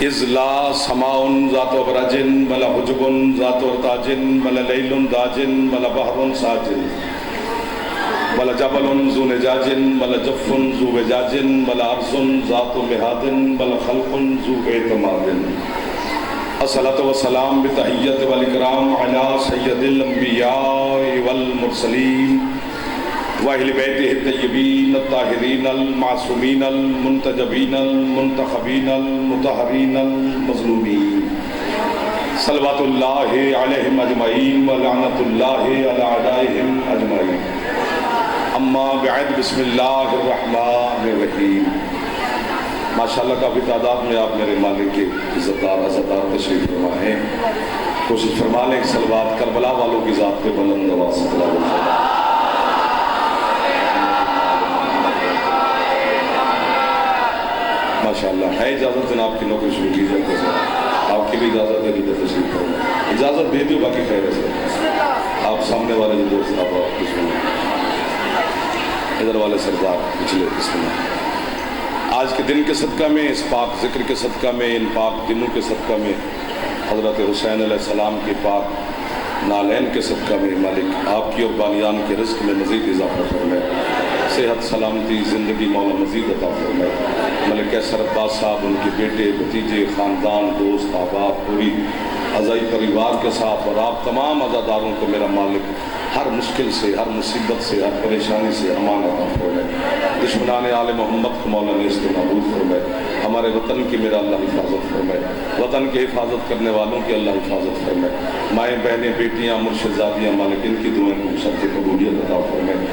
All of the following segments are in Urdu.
اذ لا سماء ذات ابرج ولا حجب ذات ارتاج ولا لیل داج ولا بحر ساجن ولا جبل ذو نجاج ولا جف ذو وجاج ولا ارض ذات مہاد ولا خلق ذو اعتماد الصلاۃ والسلام بتحیت والاکرام علی سید الانبیاء والمرسلین واہل بیتہ الطیبین الطاہرین المعصومین المنتجبین المنتخبین المطہرین المظلومین صلوات اللہ علیہم اجمعین ولعنۃ اللہ علی اعدائہم اجمعین اما بعد بسم اللہ الرحمن الرحیم۔ ماشاءاللہ کافی تعداد میں آپ میرے مالک کے عزتدار عزتدار تشریف فرما ہیں۔ کوشش فرما لیں کہ صلوات کربلا والوں کی ذات پہ بلند آواز سے تلاوت کریں۔ ماشاءاللہ ہے اجازت جناب کی نوکری شروع کی جائے تو آپ کی بھی اجازت ہے کہ تشریف فرما، اجازت دے دیو باقی خیر ہے سر۔ آپ سامنے والے جو دوست آپ بسم اللہ، ادھر والے سردار پچھلے بسم اللہ۔ آج کے دن کے صدقہ میں، اس پاک ذکر کے صدقہ میں، ان پاک دنوں کے صدقہ میں، حضرت حسین علیہ السلام کے پاک نالین کے صدقہ میں مالک آپ کی اور بانیان کے رزق میں مزید اضافہ فرمائے، صحت سلامتی زندگی مولا مزید عطا فرمائے۔ ملک کیسر عباس صاحب، ان کے بیٹے بھتیجے خاندان دوست احباب پوری عزائی پریوار کے ساتھ اور آپ تمام عزاداروں کو میرا مالک ہر مشکل سے، ہر مصیبت سے، ہر پریشانی سے امان عطا فرمائے۔ دشمنان آل محمد کو مولا نیست و نابود فرمائے۔ ہمارے وطن کی میرا اللہ حفاظت فرمائے، وطن کے حفاظت کرنے والوں کی اللہ حفاظت فرمائے۔ مائیں بہنیں بیٹیاں مرشدزادیاں مالک ان کی دعائیں کو سب کی قبولیت عطا فرمائے۔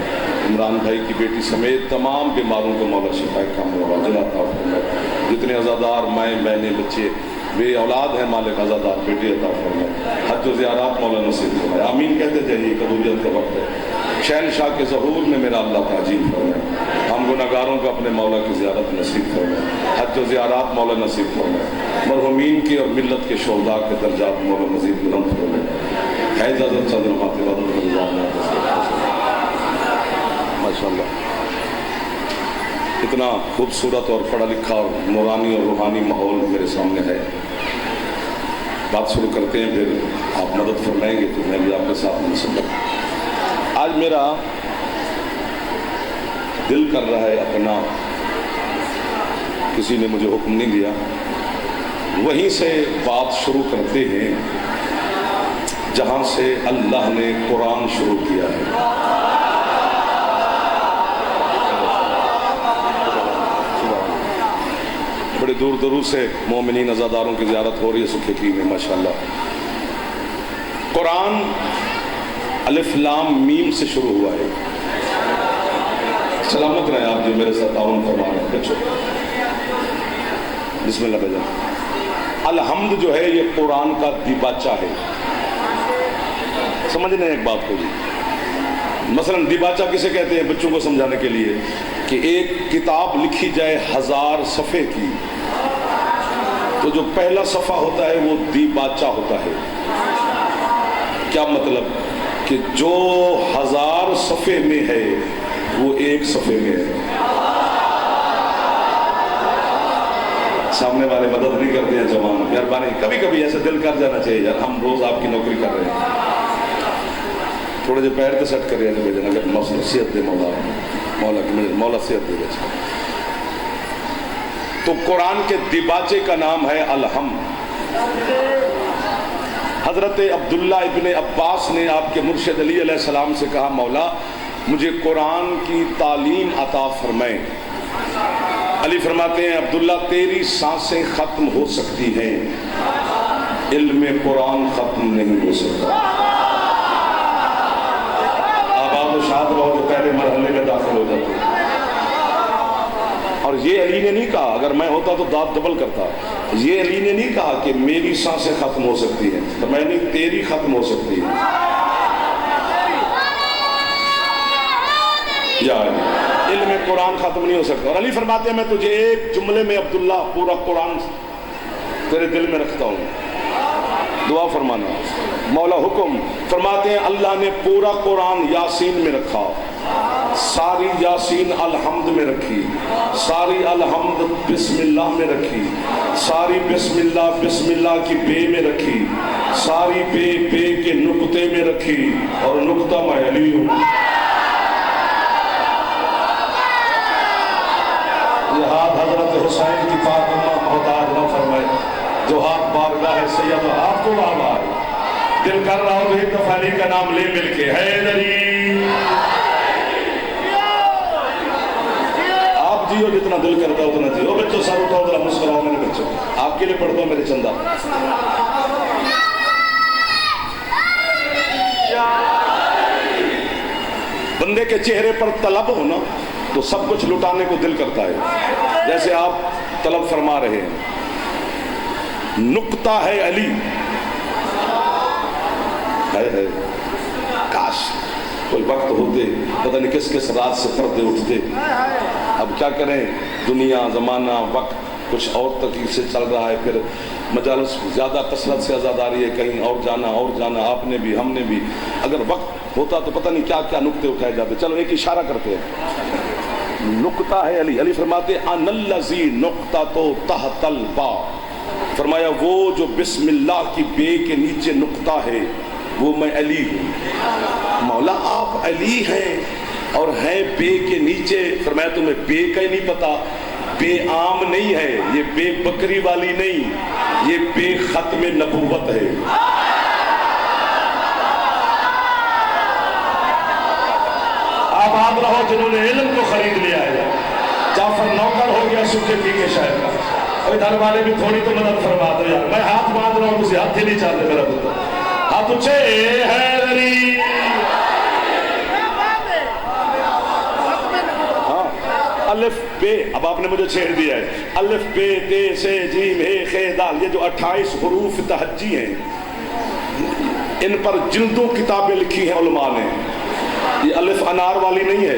عمران بھائی کی بیٹی سمیت تمام بیماروں کو مولا شفا کاملہ عاجلہ عطا فرمائے۔ جتنے عزادار مائیں بہنیں بچے بے اولاد ہیں مالک عزادار بیٹی عطا فرمائے۔ حج و زیارات مولا نصیب فرمائے۔ آمین کہتے جائیے، قبولیت کا وقت ہے۔ شہنشاہ کے ظہور میں میرا اللہ تعجیل فرمائے۔ ہم گناہگاروں کو اپنے مولا کی زیارت نصیب فرمائے، حج و زیارات مولا نصیب فرمائے۔ مرحومین کی اور ملت کے شہداء کے درجات مولا مزید بلند فرمائے۔ ہے اجازت صدر ماتِ وعدت ماشاءاللہ۔ اتنا خوبصورت اور پڑھا لکھا اور نورانی اور روحانی ماحول میرے سامنے ہے۔ بات شروع کرتے ہیں، پھر آپ مدد فرمائیں گے تو میں بھی آپ کے ساتھ منسلک۔ آج میرا دل کر رہا ہے اپنا، کسی نے مجھے حکم نہیں دیا، وہیں سے بات شروع کرتے ہیں جہاں سے اللہ نے قرآن شروع کیا ہے۔ بڑے دور دور سے مومنین عزاداروں کی زیارت ہو رہی ہے سکھ کی میں ماشاءاللہ۔ قرآن الف لام میم سے شروع ہوا ہے۔ سلامت رہیں آپ جو میرے ساتھ تعاون فرما رہے ہیں بچوں۔ بسم اللہ بجا۔ الحمد جو ہے یہ قرآن کا دیباچہ ہے۔ سمجھنے ایک بات کو جی، مثلا دیباچہ کسے کہتے ہیں بچوں کو سمجھانے کے لیے کہ ایک کتاب لکھی جائے 1000 صفحے کی تو جو پہلا صفحہ ہوتا ہے وہ دیباچہ ہوتا ہے۔ کیا مطلب کہ جو 1000 صفحے میں ہے وہ ایک صفحے میں ہے۔ سامنے والے مدد نہیں کرتے ہیں جوان، مہربانی کبھی کبھی ایسے دل کر جانا چاہیے یار، ہم روز آپ کی نوکری کر رہے ہیں، تھوڑے جو پیر تو سیٹ کریے اگر نصیحت دے مولا صحت دے دے۔ تو قرآن کے دیباچے کا نام ہے الحمد۔ حضرت عبداللہ ابن عباس نے آپ کے مرشد علی علیہ السلام سے کہا مولا مجھے قرآن کی تعلیم عطا فرمائیں۔ علی فرماتے ہیں عبداللہ تیری سانسیں ختم ہو سکتی ہیں، علم قرآن ختم نہیں ہو سکتا۔ آباد و شاد رہو جو پہلے مرحلے میں داخل ہو جاتے ہیں۔ اور یہ علی نے نہیں کہا، اگر میں ہوتا تو داد ڈبل کرتا، یہ علی نے نہیں کہا کہ میری سانسیں ختم ہو سکتی ہیں، تو میں نے تیری ختم ہو سکتی ہے۔ یا علم قرآن ختم نہیں ہو سکتا۔ اور علی فرماتے ہیں میں تجھے ایک جملے میں عبداللہ پورا قرآن تیرے دل میں رکھتا ہوں، دعا فرمانا۔ مولا حکم فرماتے ہیں اللہ نے پورا قرآن یاسین میں رکھا، ساری یاسین الحمد میں رکھی، ساری الحمد بسم اللہ میں رکھی، ساری بسم اللہ کی بے میں رکھی، ساری بے کے نقطے میں رکھی، اور نقطہ میں علی ہوں۔ یہ ہاتھ حضرت حسین کی پاک اماں محتاج نہ فرمائے، جو ہاتھ بارگاہ سید ہاتھ کو بابا دل کر رہا ہوں تو ایک دفعہ علی کا نام لے مل کے حیدری۔ آپ جیو جتنا دل کرتا ہے اتنا جیو۔ بچوں سر اٹھاؤ ذرا مسکراؤ میرے بچوں، آپ کے لیے پڑھ دو میرے چندہ۔ بندے کے چہرے پر طلب ہو نا تو سب کچھ لٹانے کو دل کرتا ہے، جیسے آپ طلب فرما رہے ہیں۔ نقطہ ہے علی، ہے کاش کوئی وقت ہوتے پتہ نہیں کس کس رات سے پردے اٹھتے۔ اب کیا کریں، دنیا زمانہ وقت کچھ اور تکلیف سے چل رہا ہے، پھر مجالس زیادہ کثرت سے آزاد آ رہی ہے، کہیں اور جانا، آپ نے بھی ہم نے بھی۔ اگر وقت ہوتا تو پتہ نہیں کیا کیا نقطے اٹھائے جاتے۔ چلو ایک اشارہ کرتے ہیں، نقطہ ہے علی۔ علی فرماتے ان الذی نقطۃ تحت الباء، فرمایا وہ جو بسم اللہ کی بے کے نیچے نقطہ ہے وہ میں علی ہوں۔ مولا آپ علی ہیں اور ہیں بے کے نیچے، فرمایا تمہیں بے کا ہی نہیں پتا، بے عام نہیں ہے یہ، بے بکری والی نہیں، یہ بے ختم نبوت ہے۔ آباد رہو جنہوں نے علم کو خرید لیا ہے۔ جعفر نوکر ہو گیا سکے پی کے شہر کا۔ ادھر والے بھی تھوڑی تو مدد فرما دو یار، میں ہاتھ باندھ رہا ہوں، مجھے ہاتھ ہی نہیں چاہتے میرا پتر۔ ہاتھ اچھے حیدری۔ ہاں الف بے، اب آپ نے مجھے چھیڑ دیا ہے، الف بے تے سے جیم ہے خے دال، یہ جو 28 حروف تہجی ہیں ان پر جلدوں کتابیں لکھی ہیں علماء نے۔ یہ الف انار والی نہیں ہے۔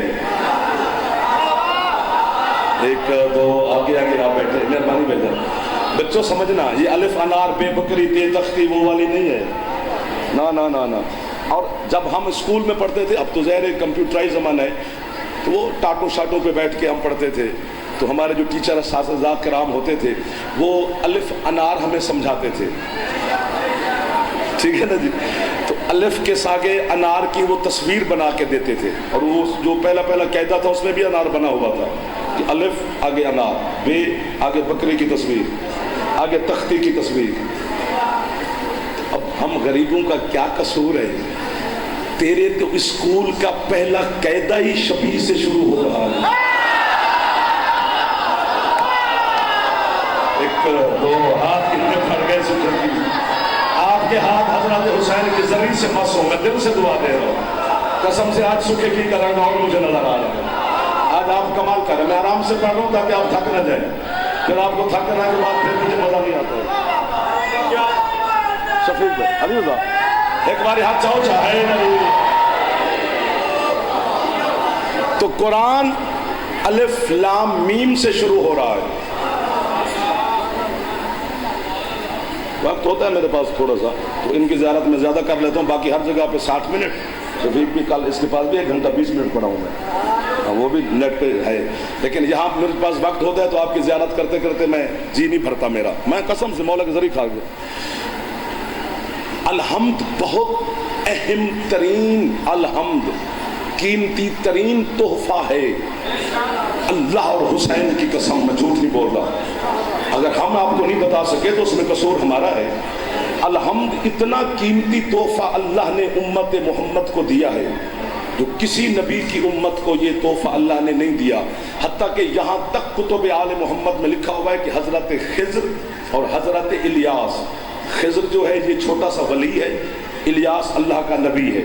ایک دو آگے آپ بیٹھے، مہربانی بیٹھے بچوں سمجھنا، یہ الف انار بے بکری تے تختی وہ والی نہیں ہے، نا نا نا نا۔ اور جب ہم اسکول میں پڑھتے تھے، اب تو ظاہر کمپیوٹرائز زمانہ ہے، تو وہ ٹاٹوں شاٹوں پہ بیٹھ کے ہم پڑھتے تھے، تو ہمارے جو ٹیچر اساتذہ کرام ہوتے تھے وہ الف انار ہمیں سمجھاتے تھے، ٹھیک ہے نا جی۔ تو الف کے آگے انار کی وہ تصویر بنا کے دیتے تھے، اور وہ جو پہلا قاعدہ تھا اس میں بھی انار بنا ہوا تھا کہ الف آگے انار، بے آگے بکری کی تصویر، آگے تختی کی تصویر۔ اب ہم غریبوں کا کیا قصور ہے، تیرے تو اسکول کا پہلا قاعدہ ہی شبیہ سے شروع ہو رہا ہے۔ ایک دو ہاتھ کتنے پھٹ گئے سکر کی، آپ کے ہاتھ حضرت حسین کی زری سے مس ہو، میں دل سے دعا دے رہا ہوں، قسم سے آج سکے کی کرا گا اور مجھے نظر آ رہا ہے۔ آج آپ کمال کر رہے ہیں، میں آرام سے پڑھ رہا ہوں تاکہ آپ تھک نہ جائیں، پھر آپ کو تھک کرنے کے بعد پھر مجھے مزہ نہیں آتا ہے۔ شفیق بھائی علی اللہ ایک بار ہاتھ چاہو چاہے نہیں۔ تو قرآن الف لام میم سے شروع ہو رہا ہے۔ وقت ہوتا ہے میرے پاس تھوڑا سا، تو ان کی زیارت میں زیادہ کر لیتا ہوں، باقی ہر جگہ پہ 60 منٹ، شفیق بھی کل اس کے پاس بھی 1 گھنٹہ 20 منٹ پڑھا ہوں میں، وہ بھی نیٹ پہ ہے، لیکن یہاں میرے پاس وقت ہوتا ہے تو آپ کی زیارت کرتے کرتے میں جی نہیں بھرتا میرا، میں قسم سے مولا کے ذریعے کھا گیا۔ الحمد بہت اہم ترین، الحمد قیمتی ترین تحفہ ہے، اللہ اور حسین کی قسم میں جھوٹ نہیں بول رہا، اگر ہم آپ کو نہیں بتا سکے تو اس میں قصور ہمارا ہے۔ الحمد اتنا قیمتی تحفہ اللہ نے امت محمد کو دیا ہے، جو کسی نبی کی امت کو یہ تحفہ اللہ نے نہیں دیا، حتیٰ کہ یہاں تک کتب آل محمد میں لکھا ہوا ہے کہ حضرت خضر اور حضرت الیاس، خضر جو ہے یہ چھوٹا سا ولی ہے، الیاس اللہ کا نبی ہے۔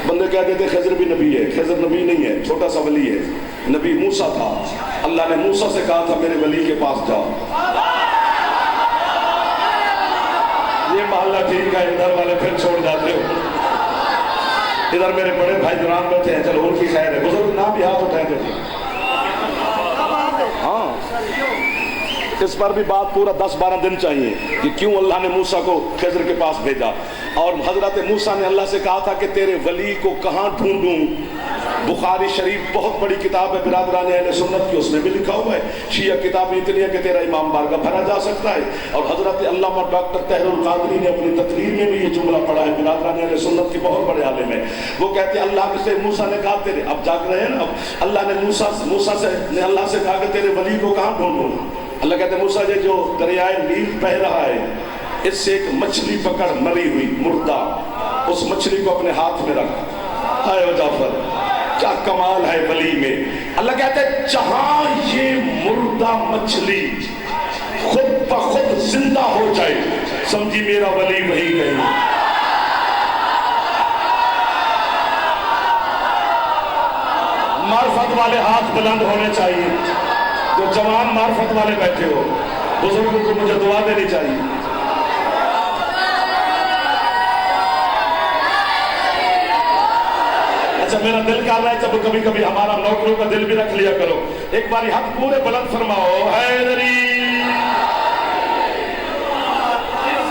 بندے کہتے تھے خضر بھی نبی ہے، خضر نبی نہیں ہے، چھوٹا سا ولی ہے۔ نبی موسیٰ تھا، اللہ نے موسیٰ سے کہا تھا میرے ولی کے پاس جاؤ۔ یہ محلہ ٹھیک ہے، ادھر والے پھر چھوڑ جاتے ہو، ادھر میرے بڑے بھائی جران بیٹھے ہیں، چلو ان کی خیر ہے، بزرگ نام بھی ہاتھ اٹھائیں گے۔ ہاں اس پر بھی بات پورا 10-12 دن چاہیے کہ کیوں اللہ نے موسیٰ کو خضر کے پاس بھیجا. اور حضرت موسیٰ نے اللہ سے کہا تھا کہ تیرے ولی کو کہاں ڈھونڈوں. بخاری شریف بہت بڑی کتاب ہے برادران اہل سنت کی, اس میں بھی لکھا ہوا ہے شیعہ کتاب اتنی ہے کہ تیرا امام بارگاہ بھرا جا سکتا ہے. اور حضرت علامہ ڈاکٹر طاہر القادری نے اپنی تقریر میں بھی یہ جملہ پڑھا ہے, برادران اہل سنت کے بہت بڑے عالم ہیں. وہ کہتے ہیں اللہ سے موسیٰ نے کہا تیرے, اب جاگ رہے ہیں نا, اب اللہ نے موسیٰ سے اللہ سے کہا کہ تیرے ولی کو کہاں ڈھونڈوں. اللہ کہتے ہیں موسیٰ یہ جو دریائے نیل بہہ رہا ہے اس سے ایک مچھلی پکڑ, مری ہوئی مردہ, اس مچھلی کو اپنے ہاتھ میں رکھ. ہائے جعفر کیا کمال ہے ولی میں. اللہ کہتے ہیں جہاں یہ مردہ مچھلی خود بخود زندہ ہو جائے سمجھی میرا ولی وہی گئی. معرفت والے ہاتھ بلند ہونے چاہیے. جو جوان معرفت والے بیٹھے ہو بزرگوں کو مجھے دعا دینی چاہیے. اچھا میرا دل کر رہا ہے جب کبھی کبھی ہمارا نوکروں کا دل بھی رکھ لیا کرو. ایک باری ہاتھ پورے بلند فرماؤ حیدری.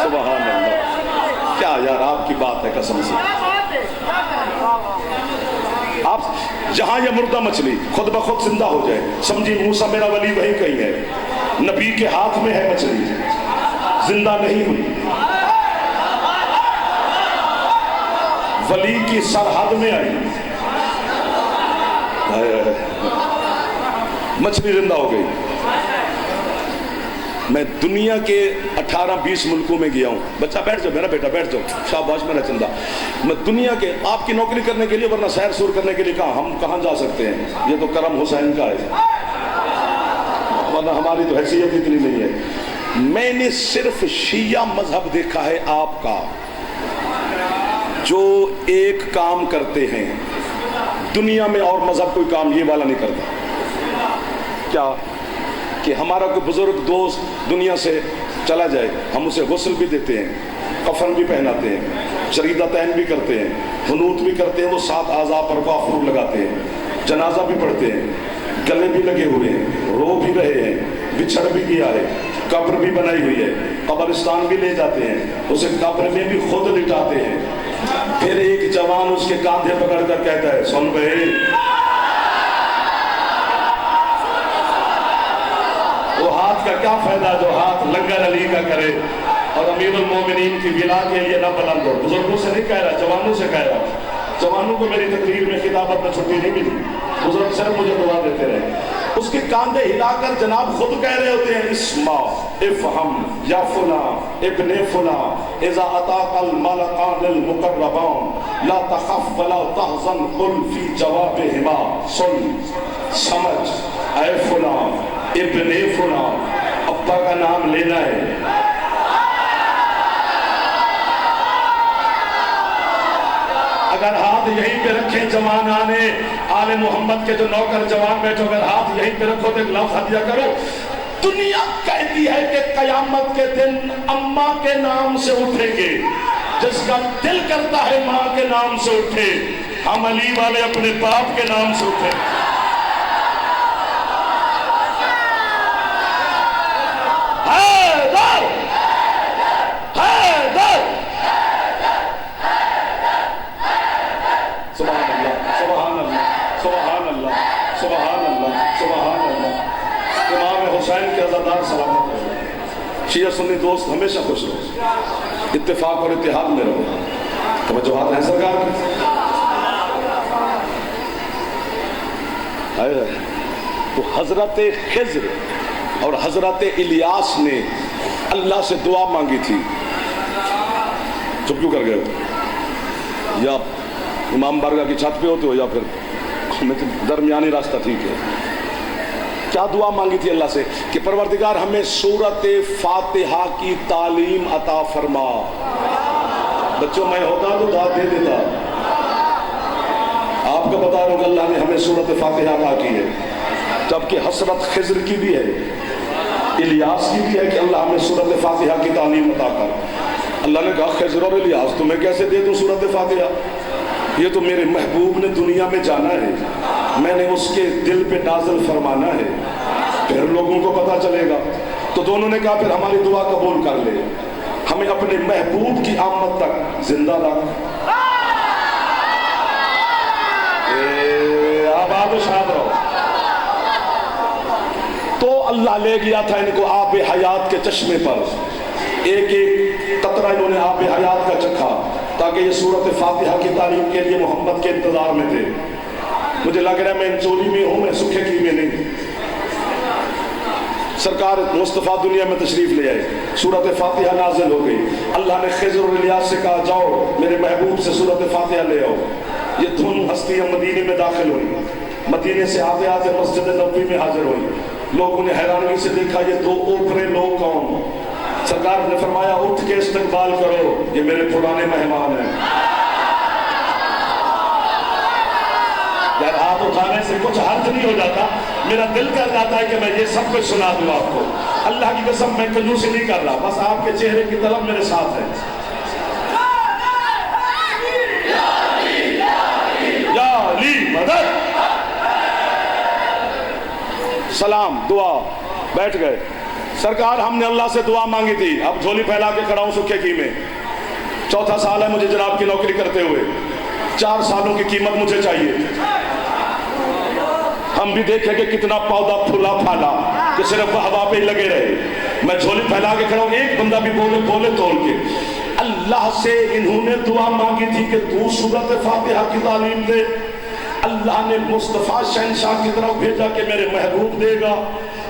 سبحان اللہ, کیا یار آپ کی بات ہے قسم سے. آپ جہاں یہ مردہ مچھلی خود بخود زندہ ہو جائے سمجھی موسیٰ میرا ولی وہی کہیں ہے. نبی کے ہاتھ میں ہے مچھلی, زندہ نہیں ہوئی. ولی کی سرحد میں آئی, مچھلی زندہ ہو گئی. میں دنیا کے 18-20 ملکوں میں گیا ہوں. بچہ بیٹھ جاؤ میرا بیٹا, بیٹھ جاؤ, شاباش میرا چندہ. میں دنیا کے آپ کی نوکری کرنے کے لیے ورنہ سیر سور کرنے کے لیے ہم کہاں جا سکتے ہیں. یہ تو کرم حسین کا ہے, ورنہ ہماری تو حیثیت اتنی نہیں ہے. میں نے صرف شیعہ مذہب دیکھا ہے آپ کا جو ایک کام کرتے ہیں دنیا میں اور مذہب کوئی کام یہ والا نہیں کرتا. کیا کہ ہمارا کوئی بزرگ دوست دنیا سے چلا جائے ہم اسے غسل بھی دیتے ہیں, کفن بھی پہناتے ہیں, شریدتین بھی کرتے ہیں, حنوت بھی کرتے ہیں, وہ 7 اعضاء پر کافور لگاتے ہیں, جنازہ بھی پڑھتے ہیں, گلے بھی لگے ہوئے ہیں, رو بھی رہے ہیں, بچھڑ بھی گیا ہے, قبر بھی بنائی ہوئی ہے, قبرستان بھی لے جاتے ہیں, اسے قبر میں بھی خود لٹاتے ہیں. پھر ایک جوان اس کے کاندھے پکڑ کر کہتا ہے سن بھائی, وہ ہاتھ کا کیا فائدہ جو ہاتھ لنگر علی کا کرے اور امیر المومنین کی ولا کے لیے نہ بلند ہو. بزرگوں سے نہیں کہہ رہا, جوانوں سے کہہ رہا. جوانوں کو میری تقریر میں خطابت میں چھٹی نہیں ملی, بزرگ صرف مجھے دعا دیتے رہے. اس کے کاندھے ہلا کر جناب خود کہہ رہے ہوتے ہیں اسما افہم یا فلاں ابن فلاں اذا اتاک الملکان المقربان لا تخف ولا تحزن قل فی جوابہما سن سمجھ اے فلاں ابن فلاں, ابا کا نام لینا ہے. اگر ہاتھ یہیں پہ رکھیں جوان آنے آل محمد کے جو نوکر جوان بیٹھو, اگر ہاتھ یہیں پہ رکھو تو ایک لفظ ہدیہ کرو. دنیا کہتی ہے کہ قیامت کے دن اماں کے نام سے اٹھیں گے, جس کا دل کرتا ہے ماں کے نام سے اٹھے. ہم علی والے اپنے باپ کے نام سے اٹھے. شیعہ سنی دوست ہمیشہ خوش رہو, اتفاق اور اتحاد میں رہو. توجہات ہیں سرکار تو حضرت خضر اور حضرت الیاس نے اللہ سے دعا مانگی تھی. چپ کیوں کر گئے ہو؟ یا امام بارگاہ کی چھت پہ ہوتے ہو یا پھر درمیانی راستہ ٹھیک ہے. کیا دعا مانگی تھی اللہ سے کہ پروردگار ہمیں سورت فاتحہ کی تعلیم عطا فرما. بچوں میں ہوتا تو دعا دے دیتا, آپ کو بتا رہا ہوں کہ اللہ نے ہمیں سورت فاتحہ عطا کی ہے. جبکہ حسرت خضر کی بھی ہے, الیاس کی بھی ہے کہ اللہ ہمیں سورت فاتحہ کی تعلیم عطا کر. اللہ نے کہا خضر اور الیاس تمہیں کیسے دے دوں سورت فاتحہ, یہ تو میرے محبوب نے دنیا میں جانا ہے, میں نے اس کے دل پہ نازل فرمانا ہے, پھر لوگوں کو پتا چلے گا. تو دونوں نے کہا پھر ہماری دعا قبول کر لے، ہمیں اپنے محبوب کی آمد تک زندہ رکھ۔ آباد و شاد رہو۔ تو اللہ لے گیا تھا ان کو آب حیات کے چشمے پر، ایک ایک قطرہ انہوں نے آب حیات کا چکھا، تاکہ یہ سورت فاتحہ کی تعلیم کے لیے محمد کے انتظار میں تھے۔ مجھے لگ رہا ہے میں انچولی میں ہوں، میں سکھے کی میں نہیں۔ سرکار مصطفیٰ دنیا میں تشریف لے آئے، سورت فاتحہ نازل ہو گئی۔ اللہ نے خضر اور الیاس سے کہا جاؤ میرے محبوب سے سورت فاتحہ لے آؤ۔ یہ دھن ہستیاں مدینے میں داخل ہوئی، مدینے سے آتے آتے مسجد نبوی میں حاضر ہوئی۔ لوگوں نے حیرانی سے دیکھا یہ دو اوپرے لوگ کون؟ سرکار نے فرمایا اٹھ کے استقبال کرو، یہ میرے پرانے مہمان ہیں۔ یار ہاتھ اٹھانے سے کچھ حرج نہیں ہو جاتا، میرا دل کر جاتا ہے کہ میں یہ سب کچھ سنا دوں آپ کو۔ اللہ کی قسم میں کنجوسی نہیں کر رہا، بس آپ کے چہرے کی طلب میرے ساتھ ہے۔ یا علی مدد۔ سلام دعا، بیٹھ گئے۔ سرکار ہم نے اللہ سے دعا مانگی تھی، اب جھولی پھیلا کے کھڑا ہوں سکھے کی میں۔ 4تھا سال ہے مجھے جناب کی نوکری کرتے ہوئے، 4 سالوں کی قیمت مجھے چاہیے۔ ہم بھی دیکھیں کہ کتنا پودا پھولا پھالا کہ صرف ہوا پہ ہی لگے رہے۔ میں جھولی پھیلا کے کھڑا ہوں، ایک بندہ بھی بولے توڑ کے۔ اللہ سے انہوں نے دعا مانگی تھی کہ تو سورت فاتحہ کی تعلیم دے، اللہ نے مصطفیٰ شہنشاہ کی طرف بھیجا کہ میرے محبوب دے گا۔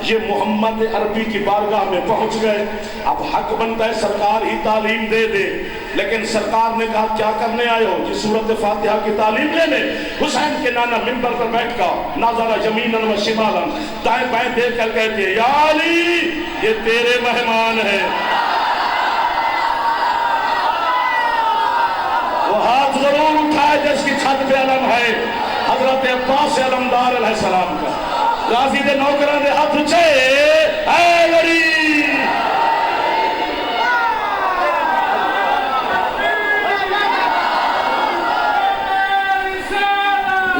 یہ محمد عربی کی بارگاہ میں پہنچ گئے، اب حق بنتا ہے سرکار ہی تعلیم دے دے، لیکن سرکار نے کہا کیا کرنے آئے ہو؟ یہ سورت فاتحہ کی تعلیم لے لے۔ حسین کے نانا منبر پر بیٹھ کر ناظرہ یمیناً و شمالاً، دائیں بائیں دیکھ کر کہتے ہیں یا علی یہ تیرے مہمان ہیں۔ وہ ہاتھ ضرور اٹھائے جس کی چھت پہ علم ہے، حضرت عباس علمدار علیہ السلام کا۔ غازی دے نوکران دے ہاتھ اچھے، اے علی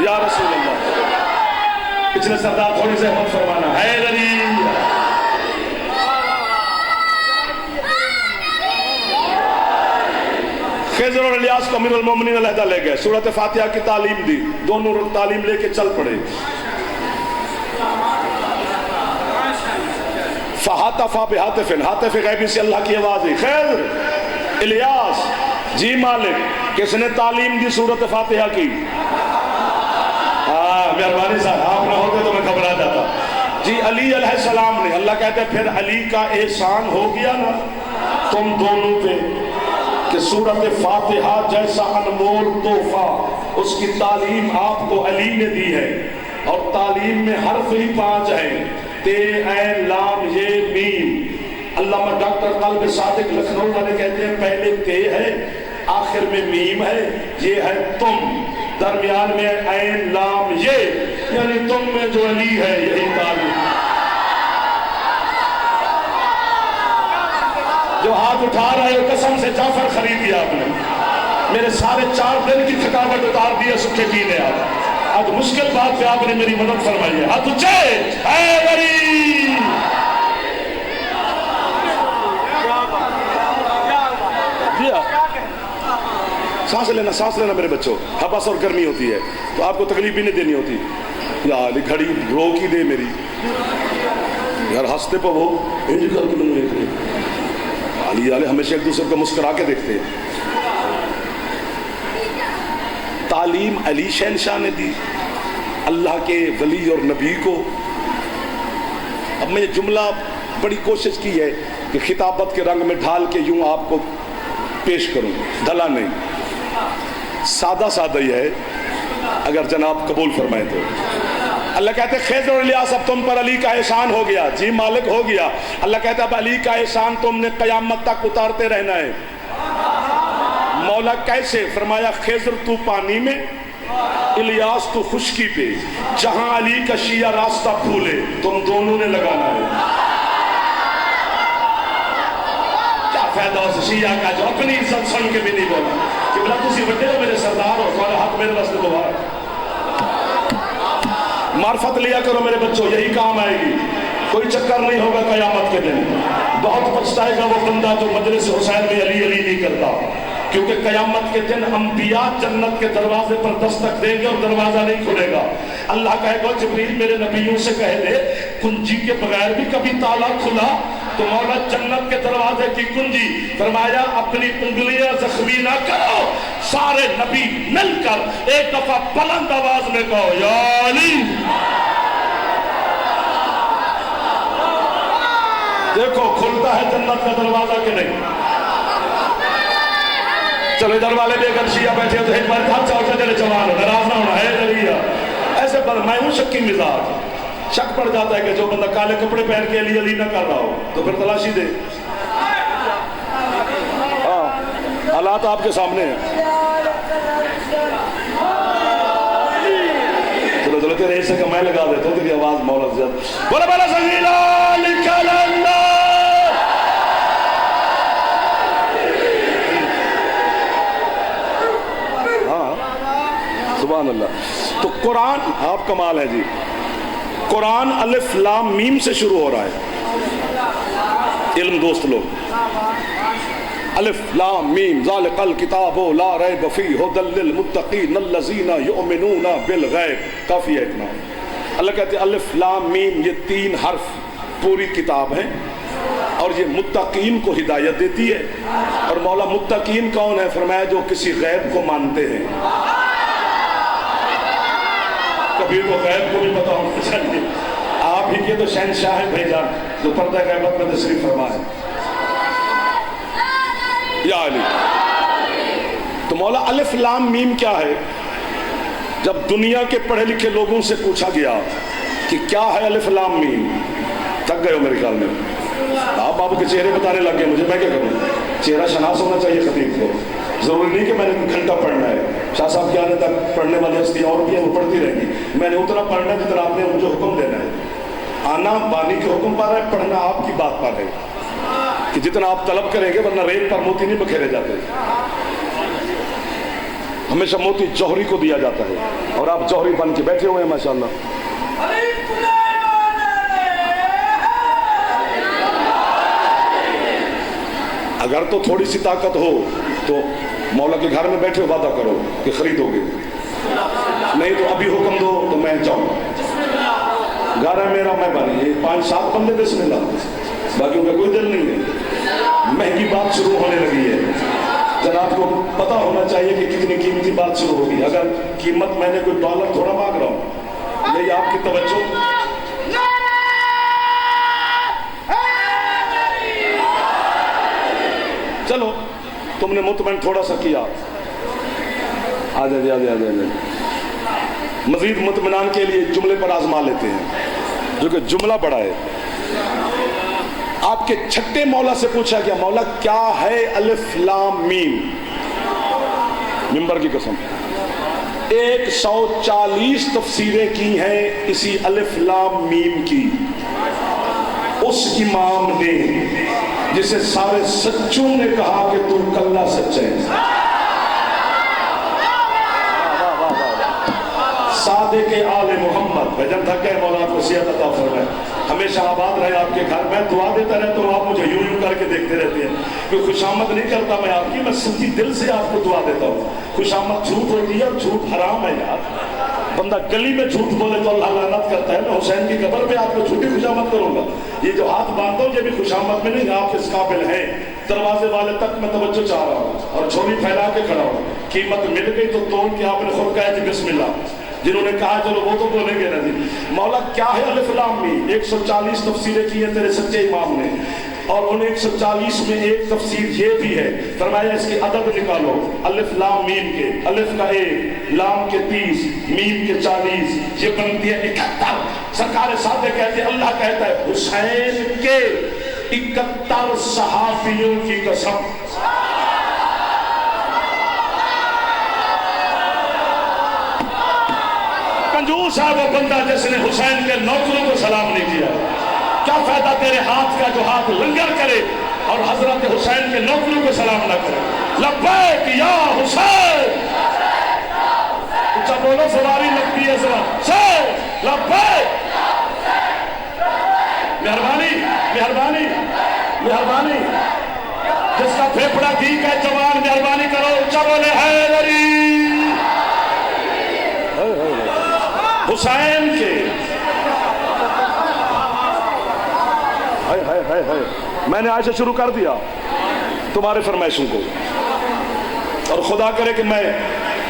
یا رسول اللہ۔ پچھلے سردار تھوڑی سے احمد فرمانا، اے علی خضر اور الیاس کو امیر المومنین علیحدہ لے گئے، سورت فاتحہ کی تعلیم دی، دونوں تعلیم لے کے چل پڑے۔ فہاتف بہاتف، ہاتف غیبی سے اللہ کی آواز ہے، خضر الیاس جی مالک کس نے تعلیم دی سورت فاتحہ کی؟ مہربانی صاحب آپ نہ ہوتے تو میں گھبرا جاتا۔ جی علی علیہ السلام نے۔ اللہ کہتے ہیں پھر علی کا احسان ہو گیا نا تم دونوں پہ کہ سورت فاتحہ جیسا انمول تحفہ اس کی تعلیم آپ کو علی نے دی ہے، اور تعلیم میں حرف ہی 5 ہیں، تے عین لام یہ میم۔ علامہ ڈاکٹر قلب صادق لکھنؤ والے کہتے ہیں پہلے تے ہے، آخر میں میم ہے، یہ ہے تم، درمیان میں عین لام یہ، یعنی تم میں جو علی ہے یہی تعلیم۔ جو ہاتھ اٹھا رہے ہو قسم سے جعفر خرید دیا آپ نے، میرے سارے 4 دن کی تھکاوٹ اتار دی ہے سکھے کی نے۔ آج مشکل بات پہ آپ نے میری مدد فرمائی ہے۔ ہاتھ اونچے، اے علی سانس لینا میرے بچوں، حبس اور گرمی ہوتی ہے تو آپ کو تکلیف بھی نہیں دینی ہوتی۔ یا علی گھڑی روک ہی دے میری یار، ہنستے پہ وہ انج کر کے میں دیکھ رہے علی والے ہمیشہ ایک دوسرے کو مسکرا کے دیکھتے ہیں۔ تعلیم علی شہنشاہ نے دی اللہ کے ولی اور نبی کو۔ اب میں یہ جملہ بڑی کوشش کی ہے کہ خطابت کے رنگ میں ڈھال کے یوں آپ کو پیش کروں، ڈھلا نہیں، سادہ سادہ ہی ہے، اگر جناب قبول فرمائے تو۔ اللہ کہتے ہیں خضر اور الیاس اب تم پر علی کا احسان ہو گیا، جی مالک ہو گیا۔ اللہ کہتا ہے اب علی کا احسان تم نے قیامت تک اتارتے رہنا ہے۔ مولا کیسے؟ فرمایا خضر تو پانی میں، الیاس تو خشکی پہ، جہاں علی کا شیعہ راستہ پھولے تم دونوں نے لگانا ہے۔ کیا فائدہ اس شیعہ کا جو اپنی عزت سن کے بھی نہیں بولا کہ بلا تسی بڑے ہو میرے سردار ہو، تمہارا حق میرے واسطے دعا ہے۔ معرفت لیا کرو میرے بچوں، یہی کام آئے گی۔ کوئی چکر نہیں ہوگا قیامت کے دن. بہت پچھتائے گا وہ بندہ جو مجلس حسین میں علی علی نہیں کرتا، کیونکہ قیامت کے دن انبیاء جنت کے دروازے پر دستک دیں گے اور دروازہ نہیں کھلے گا. اللہ کہے گا جبریل میرے نبیوں سے کہہ دے کنجی کے بغیر بھی کبھی تالا کھلا تو مولا جنت کے دروازے کی کنجی. فرمایا اپنی انگلیاں زخمی نہ کرو، سارے نبی مل کر ایک دفعہ بلند آواز میں کہو یا علی. دیکھو کھلتا ہے جنت کا دروازہ کہ نہیں. چلو ادھر والے بھی اگر شیعہ بیٹھے ہو تو ایک بار ہاتھ چاہتا چلے چوان ہو، ناراض نہ ہونا ہے ذریعہ. ایسے پر میں ہوں شکی مزاج، شک پڑ جاتا ہے کہ جو بندہ کالے کپڑے پہن کے علی علی نہ کر رہا ہو تو پھر تلاشی دے. حالات آپ کے سامنے ہیں. چلو چلو تیرے حصے کا میں لگا دیتا ہوں، تیری آواز مولا زیادہ بولا بولا سنگیلا لکھل اللہ. سبحان اللہ. تو قرآن آپ کمال ہے جی. قرآن الف لام میم سے شروع ہو رہا ہے. علم دوست لوگ، الف لام میم ذالک الکتاب لا ریب فیہ ھدی للمتقین الذین یؤمنون بالغیب. کافی ہے اتنا. اللہ کہتے ہیں الف لام میم یہ 3 حرف پوری کتاب ہیں اور یہ متقین کو ہدایت دیتی ہے. اور مولا متقین کون ہے؟ فرمایا جو کسی غیب کو مانتے ہیں. کبھی تو غیب کو بھی بتاؤں چلیے آپ ہی کے تو شہنشاہ ہے بھیجا جو پردہ غیبت میں تشریف فرما ہے یا علی. تو مولا الف لام میم کیا ہے؟ جب دنیا کے پڑھے لکھے لوگوں سے پوچھا گیا کہ کیا ہے الف لام میم، تھک گئے ہو میرے خیال میں. آپ بابو کے چہرے بتانے لگ گئے مجھے، میں کیا کروں؟ چہرہ شناس ہونا چاہیے خطیب کو. ضروری نہیں کہ میں نے گھنٹہ پڑھنا ہے. شاہ صاحب کے آنے تک پڑھنے والی ہستیاں اور بھی ہیں وہ پڑھتی رہیں گی. میں نے اتنا پڑھنا جتنا آپ نے مجھے حکم دینا ہے. آنا بانی کے حکم پر ہے، پڑھنا آپ کی بات پر ہے کہ جتنا آپ طلب کریں گے، ورنہ ریت پر موتی نہیں بکھیرے جاتے. ہمیشہ موتی جوہری کو دیا جاتا ہے اور آپ جوہری بن کے بیٹھے ہوئے ہیں ماشاءاللہ. اگر تو تھوڑی سی طاقت ہو تو مولا کے گھر میں بیٹھے وعدہ کرو کہ خریدو گے، نہیں تو ابھی حکم دو تو میں جاؤں. گھر ہے میرا، میں بنی 5-7 بندے بسم اللہ، باقیوں کا کوئی دل نہیں ہے. مہنگی بات شروع ہونے لگی ہے. جناب کو پتا ہونا چاہیے کہ کتنی قیمتی بات شروع ہوگی. اگر قیمت میں نے کوئی ڈالر تھوڑا مانگ رہا ہوں، یہی آپ کی توجہ. چلو تم نے مطمئن تھوڑا سا کیا، آ جائے مزید مطمئنان کے لیے جملے پر آزما لیتے ہیں جو کہ جملہ بڑا ہے. آپ کے چھٹے مولا سے پوچھا گیا مولا کیا ہے الف لام میم؟ ممبر کی قسم 140 تفسیریں کی ہیں اسی الف لام میم کی. اس امام نے جسے سارے سچوں نے کہا کہ تم کلہ سچے ہیں، صادق آل محمد. بھجن تھا کہ مولا کو صحت عطا فرمائے، ہمیشہ آباد رہے آپ کے گھر. میں دعا دیتا رہتا ہوں، آپ مجھے یوں کر کے دیکھتے رہتے ہیں. کوئی خوشامد نہیں کرتا میں آپ کی، میں سچی دل سے آپ کو دعا دیتا ہوں. خوشامد جھوٹ ہوتی ہے اور جھوٹ حرام ہے یار. بندہ گلی میں جھوٹ بولے تو اللہ لعنت کرتا ہے. میں حسین کی قبر پہ آپ کو جھوٹی خوشامد کروں گا. یہ جو ہاتھ باندھتا ہوں یہ بھی خوشامد میں نہیں، آپ اس قابل ہیں. دروازے والے تک میں توجہ چاہ رہا ہوں اور جھولی پھیلا کے کھڑا ہوں. قیمت مل گئی تو توڑ کے آپ نے خود کہا جی بسم اللہ. جنہوں نے کہا چلو وہ تو بولیں گے نا جی. مولا کیا ہے الف لام میم؟ 140 تفسیریں کی ہیں تیرے سچے امام نے، اور انہیں 140 میں ایک تفسیر یہ بھی ہے. فرمایا اس کے عدد نکالو الف لام میم کے. الف کا 1، لام کے 30، میم کے 40، یہ بنتی ہے 71. سرکار سادے کہتے ہیں اللہ کہتا ہے حسین کے 71 صحابیوں کی قسم. کنجوس ہے وہ بندہ جس نے حسین کے نوکروں کو سلام نہیں کیا. کیا فائدہ تیرے ہاتھ کا جو ہاتھ لنگر کرے اور حضرت حسین کے نوکروں کو سلام نہ کرے. لبیک یا حسین، اچھا بولو سواری لگتی ہے سلام سے. لبیک مہربانی جس کا پھیپڑا ٹھیک ہے جوان مہربانی کرو اونچا بولے حیدری حسین کے میں نے آج سے شروع کر دیا تمہارے فرمائشوں کو اور خدا کرے کہ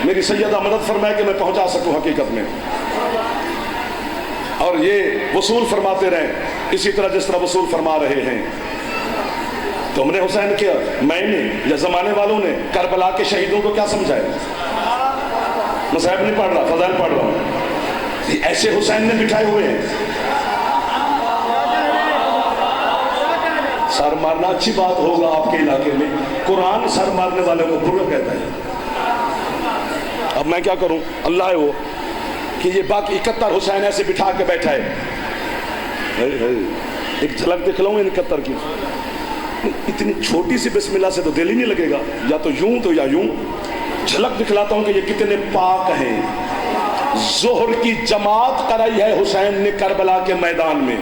میری سیدہ مدد فرمائے کہ میں پہنچا سکوں حقیقت میں اور یہ وصول فرماتے رہیں اسی طرح جس طرح وصول فرما رہے ہیں تم نے حسین کیا میں نے یا زمانے والوں نے کربلا کے شہیدوں کو کیا سمجھائے مصائب نہیں پڑھ رہا فضائل پڑھ رہا ہوں ایسے حسین نے بٹھائے ہوئے ہیں سر مارنا اچھی بات ہوگا آپ کے علاقے میں قرآن سر مارنے والے کو برا کہتا ہے اب میں کیا کروں اللہ ہے وہ کہ یہ باقی 71 حسین ایسے بٹھا کے بیٹھا ہے ایک جھلک دکھلاؤں ان 71 کی اتنی چھوٹی سی بسم اللہ سے تو دل ہی نہیں لگے گا یا تو یوں تو یا یوں جھلک دکھلاتا ہوں کہ یہ کتنے پاک ہیں ظہر کی جماعت کرائی ہے حسین نے کربلا کے میدان میں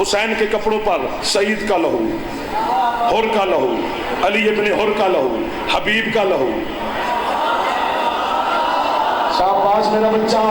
حسین کے کپڑوں پر سعید کا لہو حر کا لہو علی ابن حر کا لہو حبیب کا لہو شاباش میرا بچہ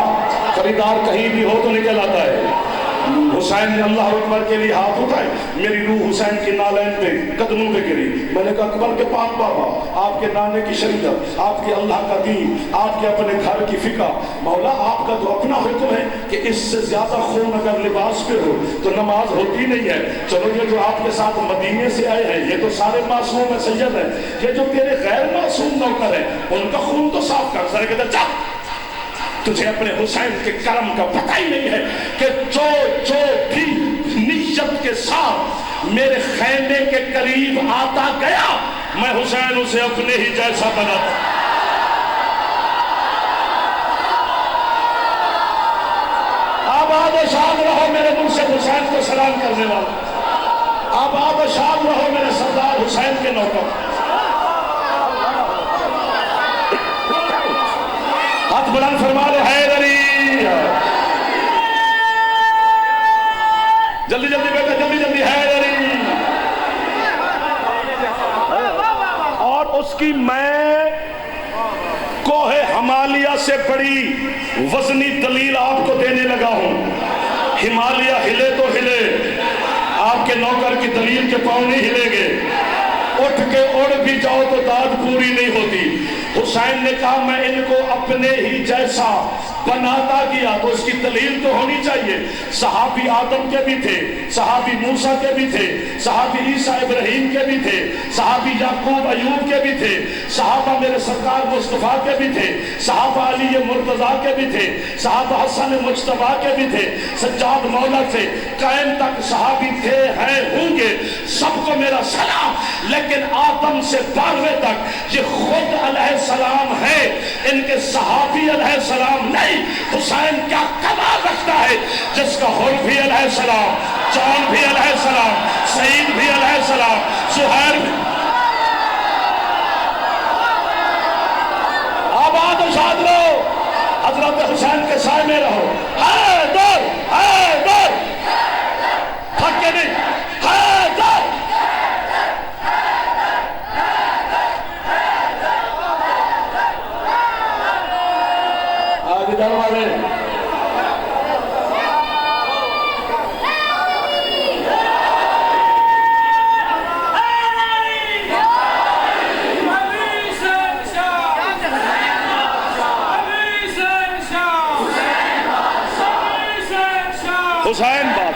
خریدار کہیں بھی ہو تو نکل آتا ہے حسین نے اللہ اکبر کے لیے ہاتھ اٹھائے میری روح حسین کی نالین پہ قدموں پہ گری میں نے کہا اکبر کے پاک بابا آپ کے نانے کی شریعت آپ کے اللہ کا دین آپ کے اپنے گھر کی فقہ مولا آپ کا تو اپنا حکم ہے کہ اس سے زیادہ خون اگر لباس پہ ہو تو نماز ہوتی نہیں ہے چلو یہ جو آپ کے ساتھ مدینے سے آئے ہیں یہ تو سارے معصوم ہیں سید ہیں یہ جو تیرے غیر معصوم نوکر ہیں ان کا خون تو صاف کر سارے کہتے چل تجھے اپنے حسین کے کرم کا پتہ ہی نہیں ہے کہ جو بھی نیت کے ساتھ میرے خیمے کے قریب آتا گیا میں حسین اسے اپنے ہی جیسا بنا آباد و شاد رہو میرے منہ سے حسین کو سلام کرنے والا آباد و شاد رہو میرے سردار حسین کے نوکر ہاتھ بلند فرما لو حیدری جلدی جلدی بیٹا جلدی جلدی حیدری اور اس کی میں کوہ ہمالیہ سے بڑی وزنی دلیل آپ کو دینے لگا ہوں ہمالیہ ہلے تو ہلے آپ کے نوکر کی دلیل کے پاؤں نہیں ہلے گے اٹھ کے اڑ بھی جاؤ تو داد پوری نہیں ہوتی حسین نے کہا میں ان کو اپنے ہی جیسا بناتا گیا تو اس کی دلیل تو ہونی چاہیے صحابی آدم کے بھی تھے صحابی موسیٰ کے بھی تھے صحابی عیسیٰ ابراہیم کے بھی تھے صحابی یعقوب ایوب کے بھی تھے صحابہ میرے سرکار مصطفیٰ کے بھی تھے صحابہ علی مرتضیٰ کے بھی تھے صحابہ حسن مجتبیٰ کے بھی تھے سجاد مولا سے قائم تک صحابی تھے ہیں ہوں گے سب کو میرا سلام لیکن آدم سے 12ویں تک یہ خود علیہ السلام ہے ان کے صحابی علیہ السلام نہیں حسین کیا کمال رکھتا ہے جس کا حر بھی علیہ السلام جان بھی علیہ السلام سعید بھی علیہ السلام زہیر بھی آباد و شاد رہو حضرت حسین کے سائے میں رہو حیدر حیدر تھک کے نہیں حیدر آگے جانے والے حسین بات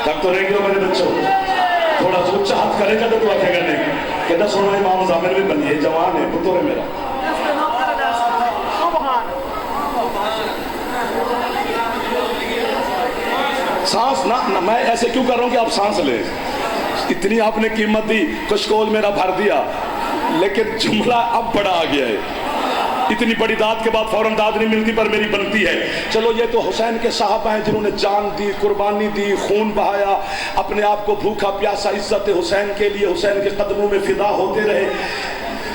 تب تو رہیں گے میرے بچوں تھوڑا سا اچھا ہاتھ کرے گا تو آتے گا نہیں کہتا سونا امام زامر بھی بنی ہے جوان ہے پتر ہے میرا سانس نہ میں ایسے کیوں کر رہا ہوں کہ آپ سانس لیں اتنی آپ نے قیمت دی کشکول میرا بھر دیا لیکن جملہ اب بڑا آ گیا ہے اتنی بڑی داد کے بعد فوراً داد نہیں ملتی پر میری بنتی ہے چلو یہ تو حسین کے صحابہ ہیں جنہوں نے جان دی قربانی دی خون بہایا اپنے آپ کو بھوکا پیاسا عزت حسین کے لیے حسین کے قدموں میں فدا ہوتے رہے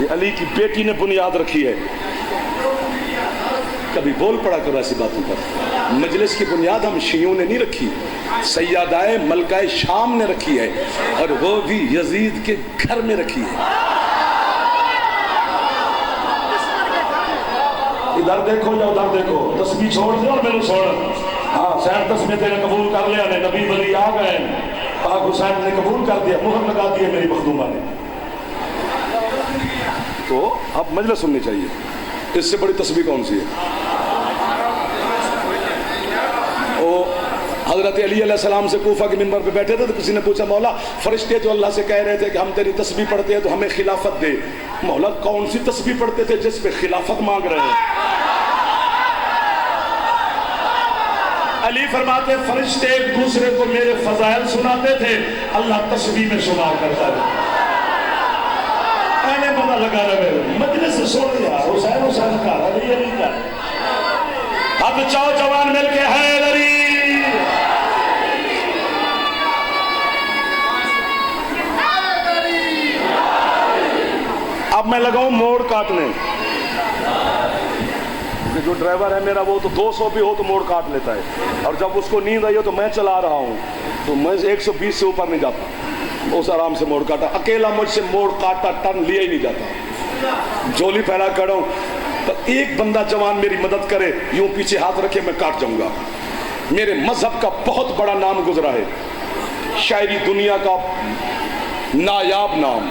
یہ علی کی بیٹی نے بنیاد رکھی ہے. کبھی بول پڑا کرو ایسی باتوں پر. مجلس کی بنیاد ہم شیعوں نے نہیں رکھی, سیدہ ملکہ شام نے رکھی ہے, اور وہ بھی یزید کے گھر میں رکھی ہے. ادھر دیکھو یا ادھر دیکھو, تسبیح چھوڑ دے اور میرے چھوڑ. ہاں سیر تسبیح تیرے قبول کر لیا نے, نبی ولی آ گئے, پاک حسین نے قبول کر دیا, مہر لگا دی ہے میری مخدومہ نے. تو اب مجلس سننی چاہیے, اس سے بڑی تسبیح کون سی ہے؟ وہ حضرت علی علیہ السلام سے کوفہ کے منبر پہ بیٹھے تھے تو کسی نے پوچھا, مولا فرشتے جو اللہ سے کہہ رہے تھے کہ ہم تیری تسبیح پڑھتے ہیں تو ہمیں خلافت دے, مولا کون سی تسبیح پڑھتے تھے جس پہ خلافت مانگ رہے ہیں؟ علی فرماتے فرشتے ایک دوسرے کو میرے فضائل سناتے تھے, اللہ تسبیح میں شمار کرتا ہے. آنے پتہ لگا رہے مجلس سے سن یار, حسین حسین کا, علی علی کا. اب چاو جوان مل کے حیدری. اب میں لگاؤں موڑ کاٹنے. جو ڈرائیور ہے میرا وہ تو 200 بھی ہو تو موڑ کاٹ لیتا ہے, اور جب اس کو نیند آئی ہو تو میں چلا رہا ہوں تو میں 120 سے اوپر نہیں جاتا, اس آرام سے موڑ کاٹا. اکیلا مجھ سے موڑ کاٹا ٹرن لیا ہی نہیں جاتا. جھولی پھیلا کھڑا ہوں, تو ایک بندہ جوان میری مدد کرے, یوں پیچھے ہاتھ رکھے میں کاٹ جاؤں گا. میرے مذہب کا بہت بڑا نام گزرا ہے, شاعری دنیا کا نایاب نام,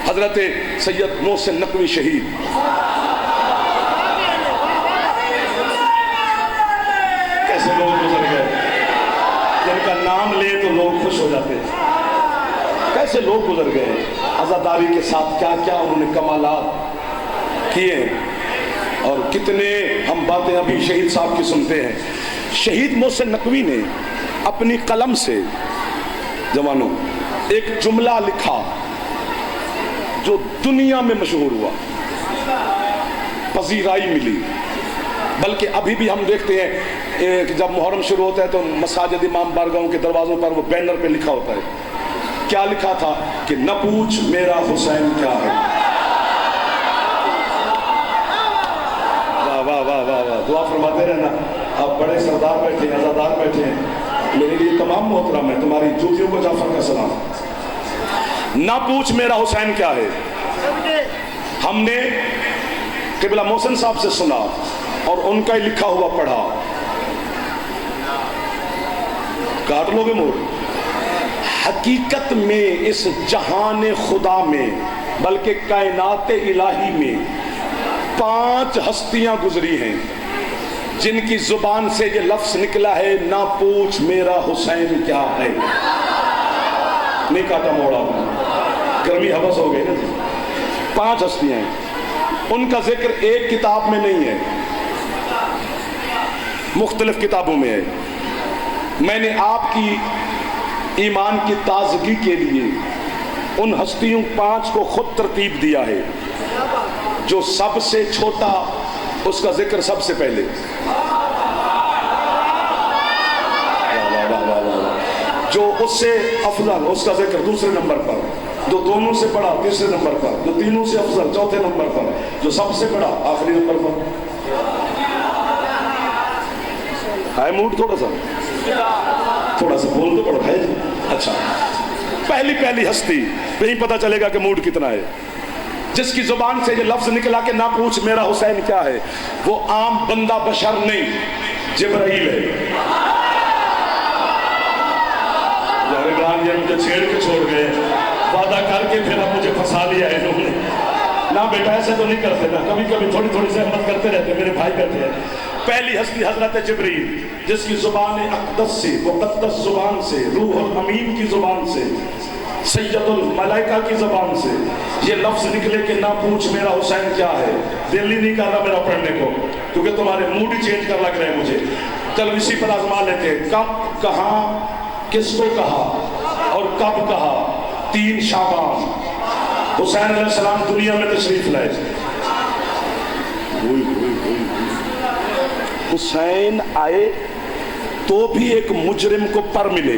حضرت سید محسن نقوی شہید. کیسے لوگ گزر گئے, جن کا نام لے تو لوگ خوش ہو جاتے ہیں. کیسے لوگ گزر گئے, عزاداری کے ساتھ کیا کیا انہوں نے کمالات کیے, اور کتنے ہم باتیں ابھی شہید صاحب کی سنتے ہیں. شہید محسن نقوی نے اپنی قلم سے جوانوں ایک جملہ لکھا جو دنیا میں مشہور ہوا, پذیرائی ملی. بلکہ ابھی بھی ہم دیکھتے ہیں کہ جب محرم شروع ہوتا ہے تو مساجد امام بارگاہوں کے دروازوں پر وہ بینر پہ لکھا ہوتا ہے. کیا لکھا تھا کہ نہ پوچھ میرا حسین کیا ہے. واہ واہ واہ واہ واہ, دعا فرماتے رہنا. آپ بڑے سردار بیٹھے ہیں, عزادار بیٹھے ہیں, میرے لیے تمام محترم ہے, تمہاری جوتیوں کو جعفر کا سلام. نہ پوچھ میرا حسین کیا ہے, ہم نے قبلہ محسن صاحب سے سنا اور ان کا ہی لکھا ہوا پڑھا. کاٹ لو گے موڑ. حقیقت میں اس جہان خدا میں بلکہ کائنات الہی میں 5 ہستیاں گزری ہیں جن کی زبان سے یہ لفظ نکلا ہے, نہ پوچھ میرا حسین کیا ہے. نہیں کاٹا موڑا, گرمی حبس ہو گئی نا. 5 ہستیاں ہیں, ان کا ذکر ایک کتاب میں نہیں ہے, مختلف کتابوں میں ہے. میں نے آپ کی ایمان کی تازگی کے لیے ان ہستیوں 5 کو خود ترتیب دیا ہے. جو سب سے چھوٹا اس کا ذکر سب سے پہلے, جو اس سے افضل اس کا ذکر دوسرے نمبر پر, جو دونوں سے بڑا تیسرے نمبر پر, جو تینوں سے افضل چوتھے نمبر پر, جو سب سے بڑا آخری نمبر پر. ہے موڈ تھوڑا سا بول تو پڑا ہے. اچھا, پہلی ہستی نہیں پتا چلے گا کہ موڈ کتنا ہے. جس کی زبان سے یہ لفظ نکلا کہ نہ پوچھ میرا حسین کیا ہے, وہ عام بندہ بشر نہیں, جبرائیل ہے. یار عمران یہ مجھے چھیڑ کے چھوڑ گئے, وعدہ کر کے پھر اب مجھے پھنسا لیا ہے انہوں نے. نہ بیٹا ایسے تو نہیں کرتے نا, کبھی کبھی تھوڑی تھوڑی زحمت کرتے رہتے, میرے بھائی کہتے ہیں. پہلی ہستی حضرت جبریل, جس کی زبان اقدس سے, مقدس زبان سے, روح الامین کی زبان سے, سید الملائکہ کی زبان سے یہ لفظ نکلے کہ نہ پوچھ میرا حسین کیا ہے. دل ہی نہیں کر رہا میرا پڑھنے کو, کیونکہ تمہارے موڈ ہی چینج کر لگ رہے ہیں مجھے. چلو اسی پر آزما لیتے ہیں. کب, کہاں, کس کو کہا اور کب کہا. 3 شعبان حسین علیہ السلام دنیا میں تشریف لائے. حسین آئے تو بھی ایک مجرم کو پر ملے.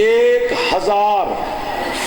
1000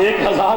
1000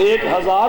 1000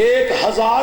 1000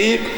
1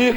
1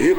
1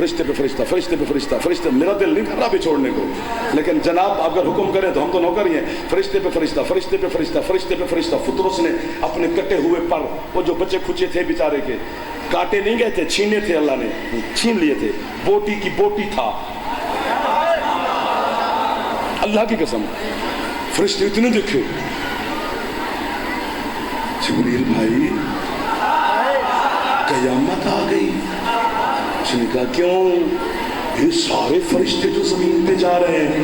فرشتے پہ فرشتہ، فرشتے پہ فرشتہ، فرشتے. میرا دل نہیں کر رہا بھی چھوڑنے کو، لیکن جناب اگر حکم کریں تو ہم تو نوکر ہی ہیں. فرشتے پہ فرشتہ، فرشتے پہ فرشتہ، فرشتے پہ فرشتہ. فطرس نے اپنے کٹے ہوئے پر، وہ جو بچے کھچے تھے بیچارے کے، کاٹے نہیں گئے تھے، چھینے تھے، اللہ نے چھین لیے تھے. بوٹی کی بوٹی تھا، اللہ کی قسم. فرشتے اتنے دیکھے. جبریل بھائی قیامت آ گئی. اس نے کہا کیوں؟ یہ سارے فرشتے جو زمین پہ جا رہے ہیں.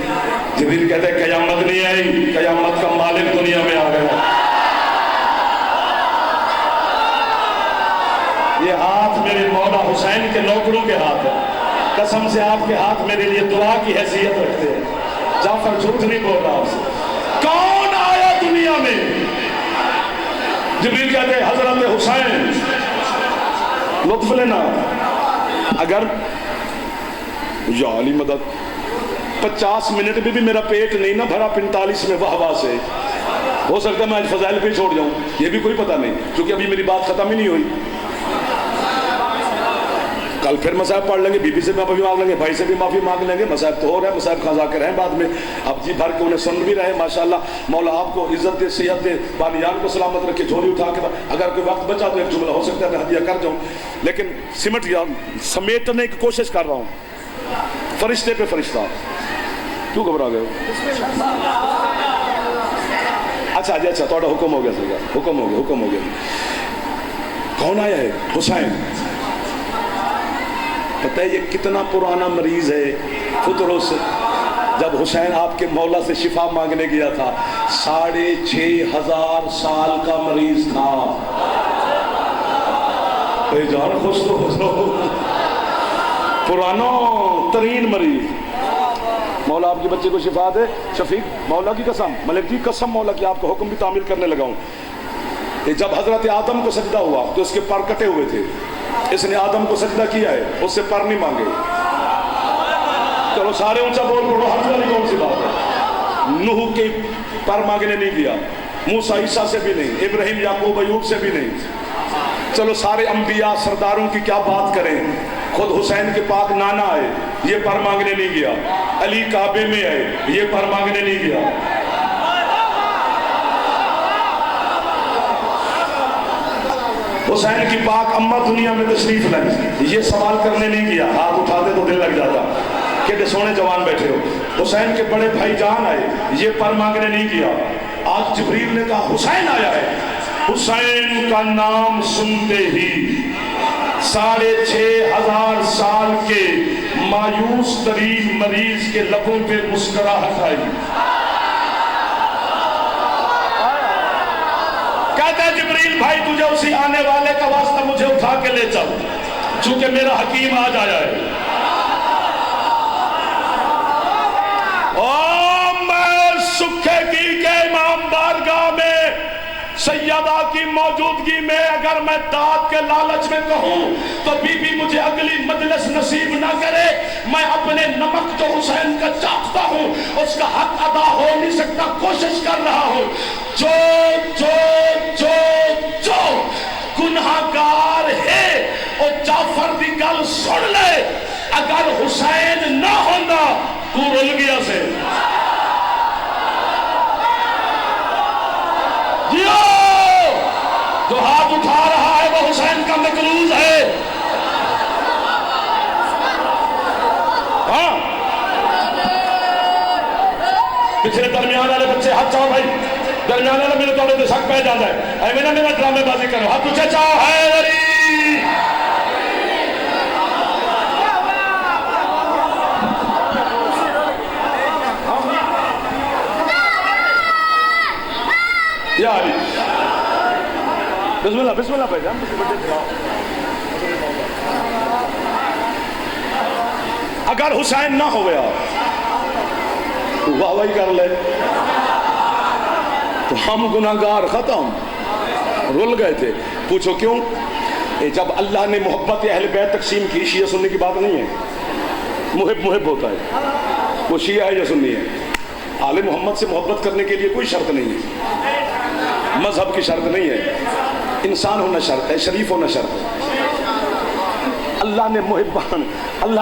جبریل کہتے ہیں قیامت نہیں آئی، قیامت کا مالک دنیا میں آ گیا. یہ ہاتھ میرے مولا حسین کے نوکروں کے ہاتھ ہے. قسم سے آپ کے ہاتھ میرے لیے دعا کی حیثیت رکھتے ہیں. جعفر جھوٹ نہیں بول رہا آپ سے. کون آیا دنیا میں؟ جبریل کہتے ہیں حضرت حسین. لطف لینا. اگر یا علی مدد 50 منٹ میں بھی میرا پیٹ نہیں نہ بھرا 45 میں واہ واہ سے، ہو سکتا ہے میں آج فضائل پہ چھوڑ جاؤں، یہ بھی کوئی پتہ نہیں، کیونکہ ابھی میری بات ختم ہی نہیں ہوئی. کل پھر مصاحب پڑھ لیں گے، بی بی سے معافی مانگ لیں گے، بھائی سے بھی معافی مانگ لیں گے. مصاحب تو ہو رہا ہے، مصاحب خاں ذاکر ہیں بعد میں. اب جی بھر کے انہیں سن بھی رہے. ماشاءاللہ مولا آپ کو عزت دے، صحت دے، بالیان کو سلامت رکھے. جھولی اٹھا کے اگر کوئی وقت بچا تو ایک جملہ ہو سکتا ہے میں ہدیہ کر جاؤں، لیکن سمیٹنے کی کوشش کر رہا ہوں. فرشتے پہ فرشتہ. کیوں گھبرا گئے ہو؟ اچھا جی، اچھا تھوڑا حکم ہو گیا سر، حکم ہو گیا، حکم ہو گیا. کون آیا ہے؟ حسین. پتہ ہے یہ کتنا پرانا مریض ہے فطرس. جب حسین آپ کے مولا سے شفا مانگنے گیا تھا 6500 سال کا مریض تھا. بھائی جان خوش تو ہو جاؤ. پرانا ترین مریض. مولا آپ کے بچے کو شفا دے. شفیق مولا کی قسم، ملک جی قسم مولا کی آپ کا حکم بھی تعمیل کرنے لگا ہوں. جب حضرت آدم کو سجدہ ہوا تو اس کے پر کٹے ہوئے تھے. اس نے آدم کو سجدہ کیا ہے، اس سے پر نہیں مانگے. چلو سارے اونچا بول پڑو، حج والی کون سی بات ہے؟ نوح کے پر مانگنے نہیں دیا، موسیٰ عیسیٰ سے بھی نہیں، ابراہیم یعقوب ایوب سے بھی نہیں. چلو سارے انبیاء سرداروں کی کیا بات کریں، خود حسین کے پاک نانا آئے، یہ پر مانگنے نہیں گیا. علی کعبے میں آئے، یہ پر مانگنے نہیں گیا. حسین کی پاک اماں دنیا میں تشریف لائی، یہ سوال کرنے نہیں گیا. ہاتھ اٹھاتے تو دل لگ جاتا کہ سونے جوان بیٹھے ہو. حسین کے بڑے بھائی جان آئے، یہ پر مانگنے نہیں گیا. آج جبریل نے کہا حسین آیا ہے. حسین کا نام سنتے ہی 6500 سال کے مایوس ترین مریض کے لبوں پہ مسکراہٹ آئی. کہتے ہیں جبریل بھائی تجھے اسی آنے والے کا واسطہ مجھے اٹھا کے لے چل، چونکہ میرا حکیم آج آیا ہے. میں سکھے کی کہ امام بارگاہ میں سیدہ کی موجودگی میں اگر میں داد کے لالچ میں کہوں تو بی بی مجھے اگلی مجلس نصیب نہ کرے. میں اپنے نمک جو حسین کا چاہتا ہوں اس کا حق ادا ہو نہیں سکتا، کوشش کر رہا ہوں. جو جو جو جو گناہگار ہے وہ جعفر دی گل سن لے. اگر حسین نہ ہونا تو رل گیا سے جو ہاتھ اٹھا رہا ہے وہ حسین کا مقلوز ہے. ہاں پچھلے درمیان والے بچے ہاتھ چاہو بھائی، درمیان والے میرے توڑے دے سک پہ جاتا ہے. اے میرا ڈرامے بازی کرو، ہاتھ پوچھے چاہو ہے علی. یا علی بسم اللہ بسم اللہ بھائی جان. اگر حسین نہ ہو گیا واہ واہی کر لے تو ہم گناہگار ختم، رل گئے تھے. پوچھو کیوں؟ جب اللہ نے محبت اہل بیت تقسیم کی، شیعہ سنی کی بات نہیں ہے. محب محب ہوتا ہے، وہ شیعہ ہے یا سنی ہے. آل محمد سے محبت کرنے کے لیے کوئی شرط نہیں ہے، مذہب کی شرط نہیں ہے، انسان ہونا شرط ہے، شریف ہونا شرط ہے. اللہ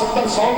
70, 100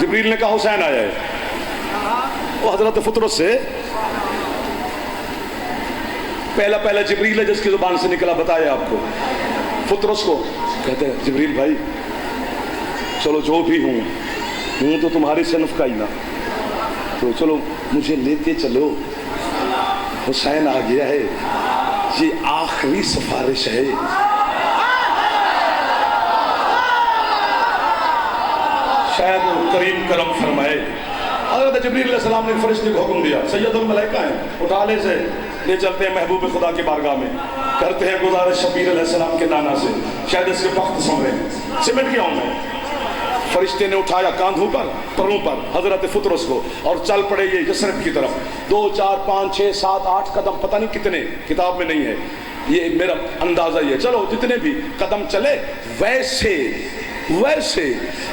جبریل نے کہا حسین آیا ہے. وہ حضرت فطرت سے پہلا جبریل ہے جس کی زبان سے نکلا بتایا آپ کو. فطرس کو کہتے ہیں جبریل بھائی چلو جو بھی ہوں تو تمہاری صنف کا ہی نا, تو چلو مجھے لیتے چلو, حسین آ گیا ہے, یہ آخری سفارش ہے. شاید کریم کرم فرمائے. حضرت جبریل علیہ السلام نے فرشتے کو حکم دیا, سید الملائکہ ہیں, اٹھا لے سے لے چلتے ہیں محبوب خدا کی بارگاہ میں, کرتے ہیں گزارش شبیر علیہ السلام کے دانا سے, شاید اس کے بخت سمرے, سمٹ گیا ہوں میں. فرشتے نے اٹھایا کاندھوں پر پروں پر حضرت فطرس کو اور چل پڑے یہ یثرب کی طرف. 2 4 5 6 7 8 قدم پتہ نہیں کتنے, کتاب میں نہیں ہے, یہ میرا اندازہ یہ ہے. چلو جتنے بھی قدم چلے ویسے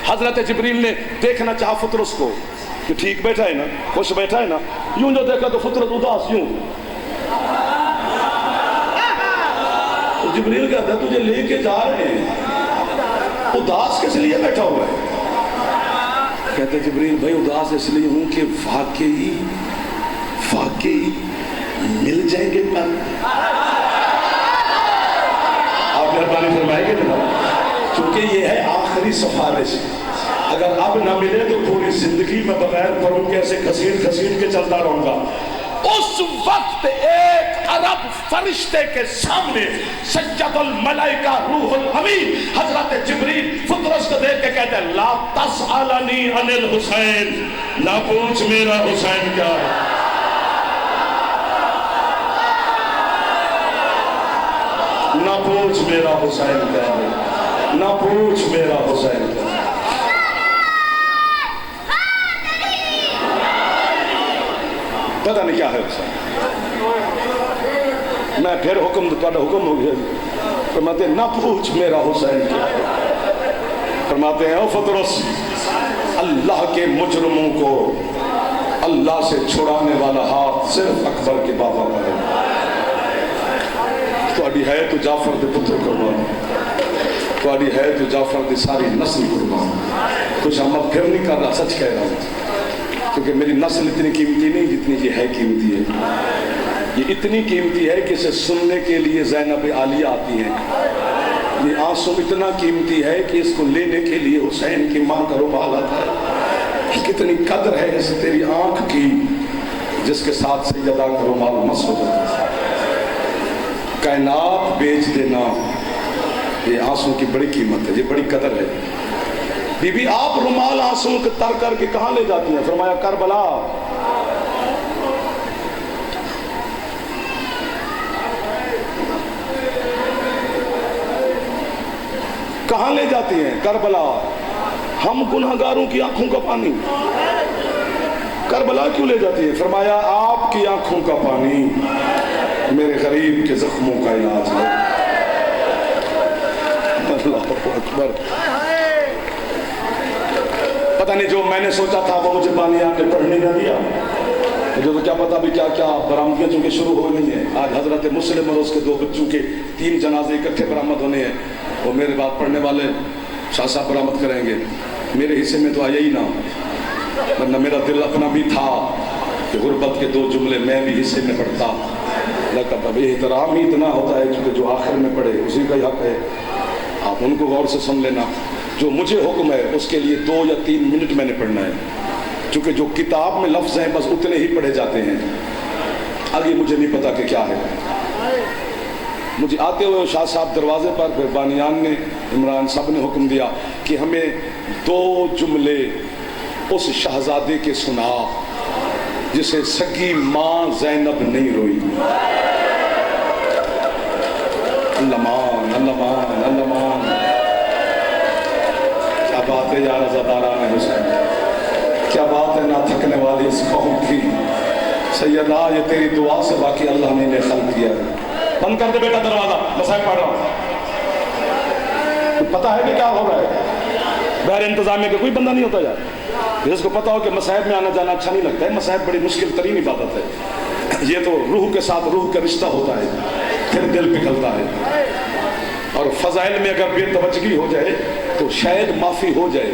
حضرت جبریل نے دیکھنا چاہا فطرس کو کہ ٹھیک بیٹھا ہے نا, خوش بیٹھا ہے نا. یوں جو دیکھا تو فطرت اداس, یوں. تو جبریل کہتا ہے تجھے لے کے جا رہے ہیں, اداس کس لیے بیٹھا ہوا ہے؟ کہتے جبریل بھائی اداس اس لیے ہوں کہ واقعی مل جائیں گے پر. آپ مہربانی فرمائیں گے جناب, چونکہ یہ ہے آخری سفارش. اگر اب نہ ملے تو پوری زندگی میں بغیر پروں کے ایسے گھسیٹ کے چلتا رہوں گا. اس وقت ایک عرب فرشتے کے سامنے سید الملائکہ روح الامین حضرت جبریل فطرس کو دیکھ کے کہتے ہیں لا تسألنی عن الحسین, نہ پوچھ میرا حسین کیا ہے. نہ پوچھ میرا حسین کیا ہے, نہ پوچھ میرا حسین کیا ہے. پتہ نہیں کیا ہے حسین. میں پھر حکم حکم ہو گیا. فرماتے ہیں نہ پوچھ میرا حسین کیا ہے. فرماتے ہیں او فطرس, اللہ کے مجرموں کو اللہ سے چھڑانے والا ہاتھ صرف اکبر کے بابا پر ہے. تھوڑی ہے تو جعفر دے پتر قربان, تھوڑی ہے تو جعفر دی ساری نسل قربان. کچھ ہم پھر نہیں کر رہا, سچ کہہ رہا ہوں, کیونکہ میری نسل اتنی قیمتی نہیں جتنی یہ ہے قیمتی ہے. یہ اتنی قیمتی ہے کہ اسے سننے کے لیے زینب عالیہ آتی ہیں. یہ آنسو اتنا قیمتی ہے کہ اس کو لینے کے لیے حسین کی ماں کا رومال آتا ہے. کتنی قدر ہے اس تیری آنکھ کی جس کے ساتھ سیدہ کا رومال مس ہو جاتا ہے. کائنات بیچ دینا, یہ آنسو کی بڑی قیمت ہے, یہ بڑی قدر ہے. بی بی آپ رومال آنسو کے تر کر کے کہاں لے جاتی ہیں؟ فرمایا کربلا. کہاں لے جاتی ہیں؟ کربلا. ہم گنہگاروں کی آنکھوں کا پانی. کربلا کیوں لے جاتی ہے؟ فرمایا آپ کی آنکھوں کا پانی میرے غریب کے زخموں کا علاج ہے. اللہ اکبر. پتہ نہیں جو میں نے سوچا تھا وہ مجھے بانی آن نے پڑھنے نہ دیا. مجھے تو کیا پتا بھی کیا برآمدیاں چونکہ شروع ہو نہیں ہیں. آج حضرت مسلم اور اس کے 2 بچوں کے 3 جنازے اکٹھے برآمد ہونے ہیں. وہ میرے بات پڑھنے والے شاہ صاحب برآمد کریں گے. میرے حصے میں تو آیا ہی نہ, ورنہ میرا دل اپنا بھی تھا کہ غربت کے 2 جملے میں بھی حصے میں پڑھتا. لیکن اب احترام ہی اتنا ہوتا ہے کیونکہ جو آخر میں پڑھے اسی کا ہی حق ہے. آپ ان کو غور سے سن لینا. جو مجھے حکم ہے اس کے لیے 2 یا 3 منٹ میں نے پڑھنا ہے, چونکہ جو کتاب میں لفظ ہیں بس اتنے ہی پڑھے جاتے ہیں. آگے مجھے نہیں پتا کہ کیا ہے. مجھے آتے ہوئے شاہ صاحب دروازے پر پھر بانیان نے عمران صاحب نے حکم دیا کہ ہمیں 2 جملے اس شہزادے کے سنا جسے سگی ماں زینب نہیں روئی. اللہ کیا بات ہے یا رضاداران حسین, کیا بات ہے نہ تھکنے والی اس قوم کی. سیدہ یہ تیری دعا سے باقی اللہ نے انہیں خلق کیا ہے. بند کر دے بیٹا دروازہ, مسائل پڑھ رہا ہوں. پتہ ہے کہ کیا ہو رہا ہے؟ بہر انتظامیہ کے کوئی بندہ نہیں ہوتا یار جس کو پتا ہو کہ مسائب میں آنا جانا اچھا نہیں لگتا ہے. مسائب بڑی مشکل ترین عبادت ہے. یہ تو روح کے ساتھ روح کا رشتہ ہوتا ہے, پھر دل پگھلتا ہے. اور فضائل میں اگر بے توجہی ہو جائے تو شاید معافی ہو جائے,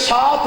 7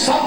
7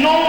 9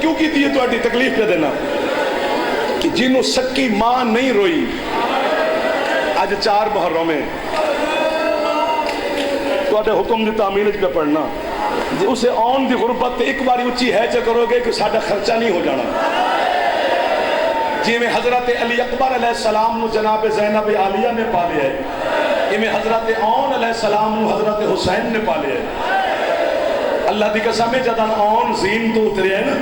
کیوں کی تھی تو تکلیف پہ دینا کہ جنہوں سکی ماں نہیں روئی اج 4 محرم میں تو حکم دی تعمیل پہ پڑھنا اسے آن دی غربت ایک باری اچھی ہے چا کرو گے کہ ساڑھا خرچہ نہیں ہو جانا جی میں حضرت علی اکبر علیہ السلام نو جناب زینب عالیہ نے پالے ہے میں حضرت آن علیہ السلام نو حضرت حسین نے پالے ہے اللہ دی قسم ہے جدن آن زین تو اترے ہیں نا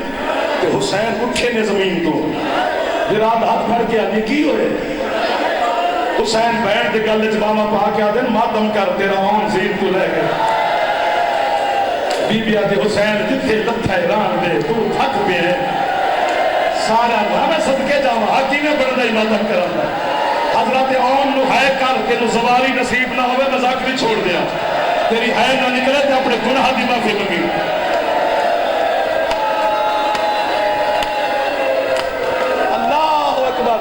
کہ حسین اٹھے نے زمین تو براد ہاتھ پھڑ کے آدھی کی ہوئے حسین بیٹھ دے گل جبامہ پا کے آدھے ماتم کر تیرا آن زین تو لے گئے بی بی آدھے حسین جتھے لتھا ایران دے تو تھک پہ ہے سارا میں صدقے جاؤں حکیمیں بڑھنا ہی ماتم کرنا حضرت آن نو ہے کر کے نو زواری نصیب نہ ہوئے مذاق بھی چھوڑ دیا تیری ہے نہ نکلے تے اپنے گناہ دی معافی منگی اللہ اکبر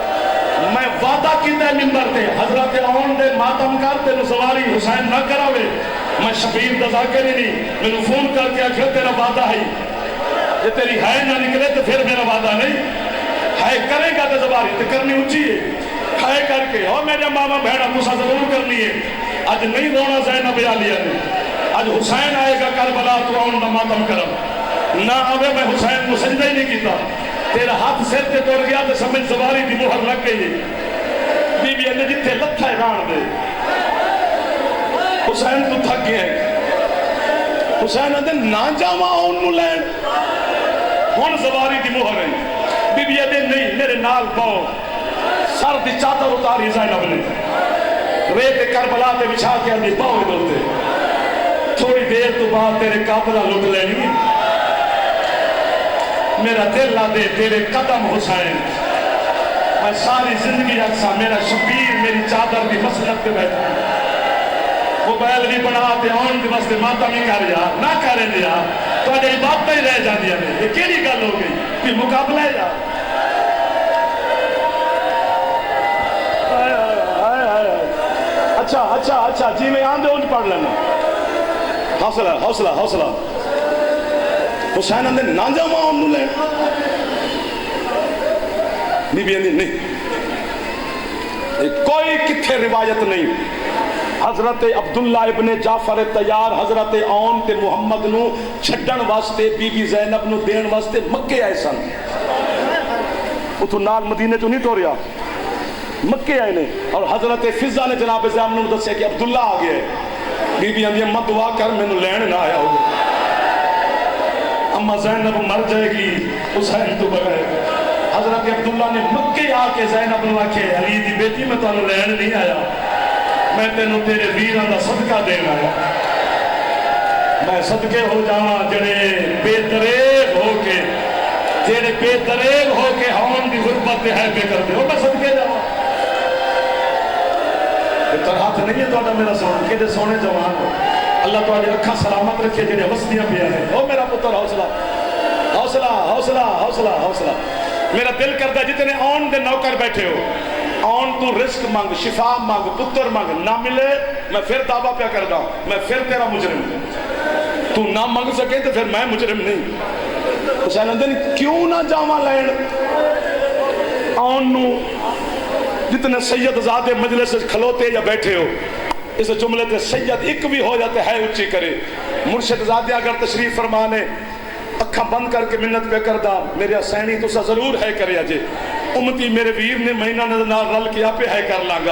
میں وعدہ کیتا ہے منبر تے حضرت آن دے ماتم کرتے نو زواری حسین نہ کراوے میں شبیر دزا کے نہیں میں نے فون کر کے آخر تیرا وعدہ ہے یہ تیری ہے نہ نکلے تو پھر میرا وعدہ نہیں ہے کرے گا تو زباری تو کرنی اچھی ہے کر کے اور میرے ماما بہنہ مسا ضرور کرنی ہے آج نہیں رونا زینب عالیہ نے آج حسین آئے گا کربلا تو آن نہ ماتم کرم نہ آوے میں حسین کو سجدہ ہی نہیں کیتا تیرا ہاتھ سر تے توڑ گیا تو سمجھ زباری دی مہر لگ گئی بی بی نے جتھے لتھا ایران دے حسین تو تھک گیا ہے حسین نے نہ جاواں آن نو لین ہون زباری دی مہر ہے بی بی نے نہیں میرے نال پاؤ سر دی چادر اتاری زینب نے ریت کربلا تے بچھا کے اندھی پاؤ ادھرتے تھوڑی دیر تو بعد تیرے قابلہ لٹ لینی میرا دل دے تیرے قدم حسین میں ساری زندگی اکسا میرا شبیر میری چادر دی مسلط پہ بیٹھا موبائل بھی بنا تے آن دی بس ماتا بھی کر جا نہ کریں دیا تو اجھے بات ہی رہ جاندی ہے یہ کیلی گل ہو گئی پھر مقابلہ ہے جا اچھا جی میں آن دے ان پڑھ لینا حوصلہ حسین اندھے نہ جاؤں انہوں لے بی بی اندھے نہیں کوئی کتھے روایت نہیں حضرت عبداللہ ابن جعفر تیار حضرت آن تے محمد نو چھڑن واسطے بی بی زینب نو دین واسطے مکے آئے سن اتھو نال مدینے تو نہیں ٹوریا مکے آئے نے اور حضرت فضہ نے جناب زینب نو دسے کہ عبداللہ آ گیا ہے بی بی اندھے اماں دعا کر میں نو لین نہ آیا ہوگا اماں زینب مر جائے گی حسین تو بغیر حضرت عبداللہ نے مکے آ کے زینب نو آکھے علی دی بیٹی میں تو لین نہیں آیا میں تینوں تیرے ویران دا صدقہ دینا ہے میں صدقے ہو جاواں جڑے بے دریغ ہو کے جڑے بے دریغ ہو کے ہون دی غربت ہے بے کر دے ہو میں صدقے جاواں بہتر ہاتھ نہیں ہے تو میرا سونا کہ دے سونے جوان ہو اللہ تو آجے رکھا سلامت رکھے جڑے وسطیاں پیا ہے او میرا پتر حوصلہ میرا دل کرتا جتنے آن دے نوکر بیٹھے ہو آن تو رزق مانگ شفا مانگ پتر مانگ نہ ملے میں پھر دعویٰ پیا کر دا میں پھر تیرا مجرم تو نہ مانگ سکے تو پھر میں مجرم نہیں حسین اندن کیوں نہ جاواں لین آن نو جتنے سید زادے مجلس کھلوتے یا بیٹھے ہو اس جملے تے سید ایک بھی ہو جاتے ہے اچھی کرے مرشد زادے اگر تشریف فرمانے اکھاں بند کر کے منت پہ کر دا میرے حسینی تو سا ضرور ہے کرے اجے امتی میرے ویر نے مہینہ نظر رل کیا پہ ہے کر لانگا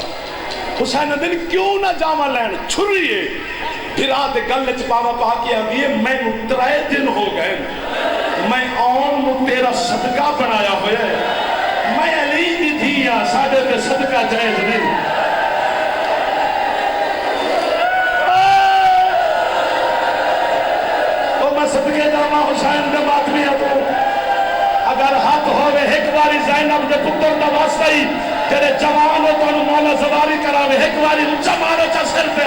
حسین دن کیوں نہ جاواں لین چھریے پھرات گل چپاوا پا کے آگئے میں اترائے دن ہو گئے میں آن تیرا صدقہ بنایا ہویا ہے میں علی دی دھیا ساڑھے کے صدقہ جائز نہیں تو میں صدقے جاما حسین دے بات نہیں آتا اگر حق ہوئے ایک باری زینب دے پتر دا واسطہ ہی تیرے جوانوں تو انہوں مولا زواری کراوے ایک باری جوانوں چا سر پہ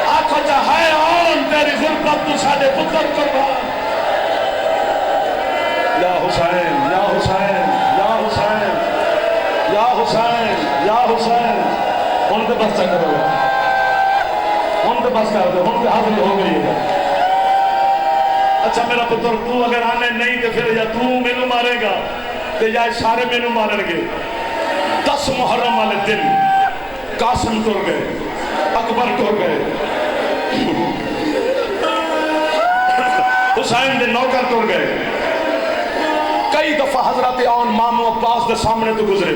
آنکھوں چا ہائے آن تیری غربت تو ساڑھے پتر قربان یا حسین یا حسین یا حسین یا حسین یا حسین ان کے بس چکر ہوگا ان کے بس کر دے ان کے حاضری ہو گئی ہے اچھا میرا پتر تو اگر آنے نہیں تو پھر یا تو مینو مارے گا تو یا سارے مینو مارن گے 10 محرم والے دن قاسم ٹر گئے اکبر ٹر گئے حسین دے نوکر ٹر گئے کئی دفعہ حضرت آن مامو عباس دے سامنے تو گزرے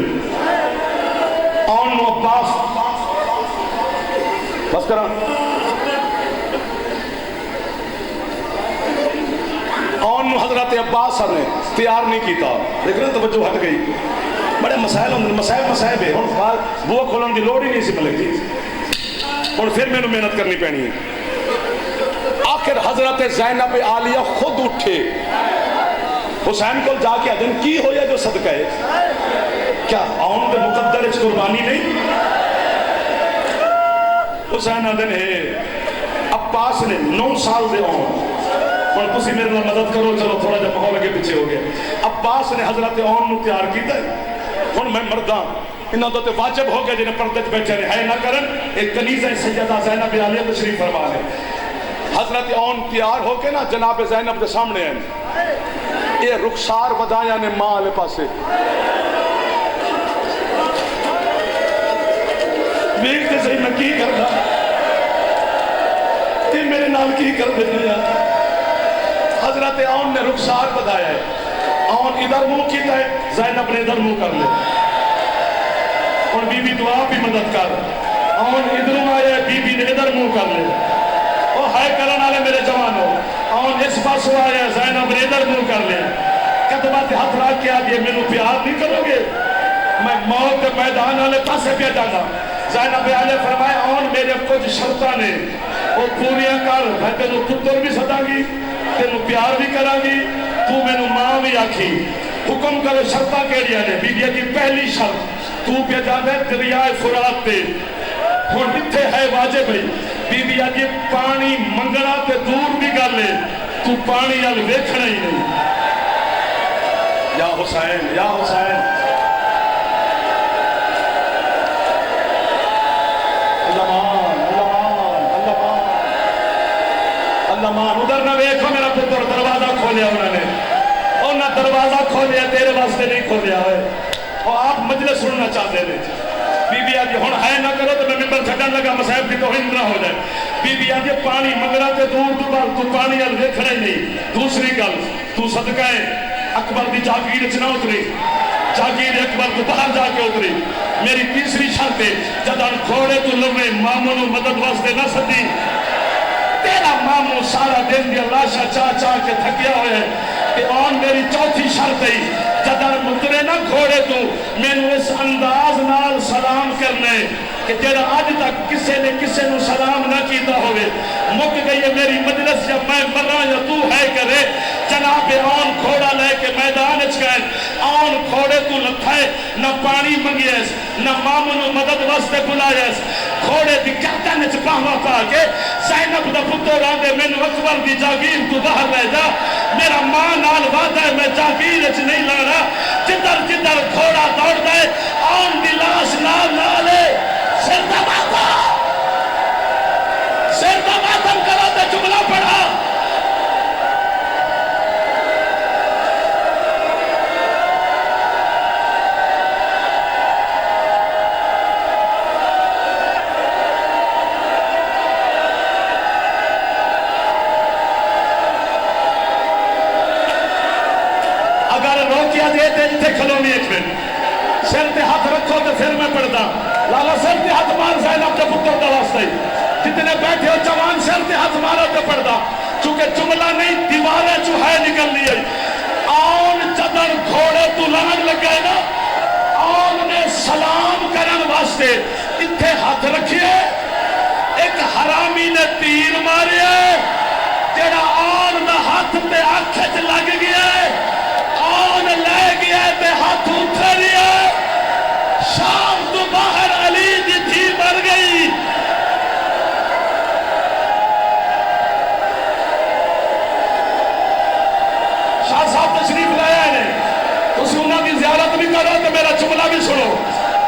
آن نو عباس بس کرا آن نو حضرت عباس صاحب نے تیار نہیں کیتا لیکن توجہ ہٹ گئی بڑے مسائل ہوں مسائل ہے بوا کھولن دی لوڑ ہی نہیں سی ملے تھی اور پھر میں نے محنت کرنی پینی ہے آخر حضرت زینب عالیہ خود اٹھے حسین کو جا کے ادن کی ہویا جو صدقہ ہے کیا آن دے مقدر اس قربانی نہیں حسین ادن ہے عباس نے 9 سال دے آن اور تسی میرے نال مدد کرو چلو تھوڑا جا ماحول کے پیچھے ہو گیا عباس نے حضرت آن نو تیار کیتا ہے ہن میں مرداں انہاں تو واجب ہو گیا جنہیں پردے بیٹھے رہے ہے نہ کرن ایک کنیزہ سیدہ زینب عالیہ تشریف فرما لے حضرت آن تیار ہو کے نا جناب زینب کے سامنے ہیں یہ رخسار ودایا نے ماں لے پاسے دیکھتے صحیح میں کی کرنا یہ میرے نال کی کر دیا حضرت آن نے رخسار ودایا ہے آن ادھر منہ کیتا ہے زینب نے ادھر منہ کر لے اور بی بی دعا بھی مدد کر آن ادھر آیا بی بی نے ادھر منہ کر لے وہ ہائے کرن والے میرے جوانوں آن اس پاس آیا زینب نے ادھر منہ کر لے قدمات ہاتھ رکھ کے آگے میں نو پیار نہیں کرو گے میں موت کے میدان والے پاسے پہ جانا زینب عالیہ فرمائے آن میرے کچھ شرطاں نے وہ پوریاں کر میں تینوں پتر بھی سدا گی تینوں پیار بھی کرا گی تو میں نو ماں بھی آکھی حکم کرو شرطاں کیڑیاں نے بی بی کی پہلی شرط تو پہ جانا ہے دریائے فرات تے ہن اتھے ہے واجب ہے بی بی آجی پانی منگنا تے دور بھی کر لے تو پانی آل ویکھنا ہی نہیں یا حسین یا حسین اللہ مان ادھر نہ ویکھو میرا پتر دروازہ کھولیا انہوں نے اور نہ دروازہ کھولیا تیرے واسطے نہیں کھولیا ہوئے اور آپ مجلس سننا چاہتے تھے بی بی آجی ہون ہے نہ کرو تو میں ممبر چھڑن لگا مسائب کی توہین نہ ہو جائے بی بی آجی پانی مگرہ تے دور تو پانی آل دیکھنا ہی نہیں دوسری گل تو صدقہ اکبر دی جاگیر چنہ اتری جاگیر اکبر تو باہر جا کے اتری میری تیسری شرط ہے جدان کھوڑے تو لگے ماموں مدد واسطے نہ سدی تیرا ماموں سارا دن دیا لاشا چاہ چاہ کے تھکیا ہوئے کہ آن میری چوتھی شرط ہے جدار مترے نہ گھوڑے تو میں نے اس انداز نال سلام کرنے کہ تیرا آج تک کسے نے کسے نو سلام نہ کیتا ہوئے مک گئی ہے میری مجلس یا میں مرا یا تو ہے کرے جناب آن کھوڑا لے کے میدان اچھگئے آن کھوڑے تو لتھائے نہ پانی منگیس نہ مامن مدد واسطے بلائیس کھوڑے دی گردن اچھ پاہوا پا کے زینب دا پتر آندے میں اکبر دی جاگیر تو باہر رہ جا میرا ماں نال وعدہ ہے میں جاگیر اچھ نہیں لانا جدر جدر کھوڑا دوڑ دے آن دی لاش نال نالے سر دا ماتم کرو تے جملہ پڑھا کھلونی ایک دن سر تے ہاتھ رکھو تو پھر میں پڑھتا لالا سر تے ہاتھ مار زینب کے پتر دا واسطے جتنے بیٹھے ہو جوان سر تے ہاتھ مارا تو پڑھتا چونکہ جملہ نہیں دیواریں جو ہے نکلنی ہے آن جدر گھوڑے تو لان لگ گئے نا آن نے سلام کرن واسطے اتھے ہاتھ رکھئے ایک حرامی نے تیر مارے جڑا آن دا ہاتھ تے آنکھت لگ گیا آن لے گیا تے ہاتھ اٹھا لیا شام تو باہر علی دی تھی مر گئی شاہ صاحب تشریف لائے نے تسی انہاں کی زیارت بھی کرو تو میرا جملہ بھی سنو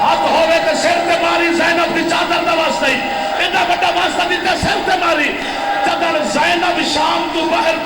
ہاتھ ہوئے تے سر تے ماری زینب دی چادر دا واسطہ ہی اتنا بڑا واسطہ دیتے سر تے ماری جدر زینب شام تو باہر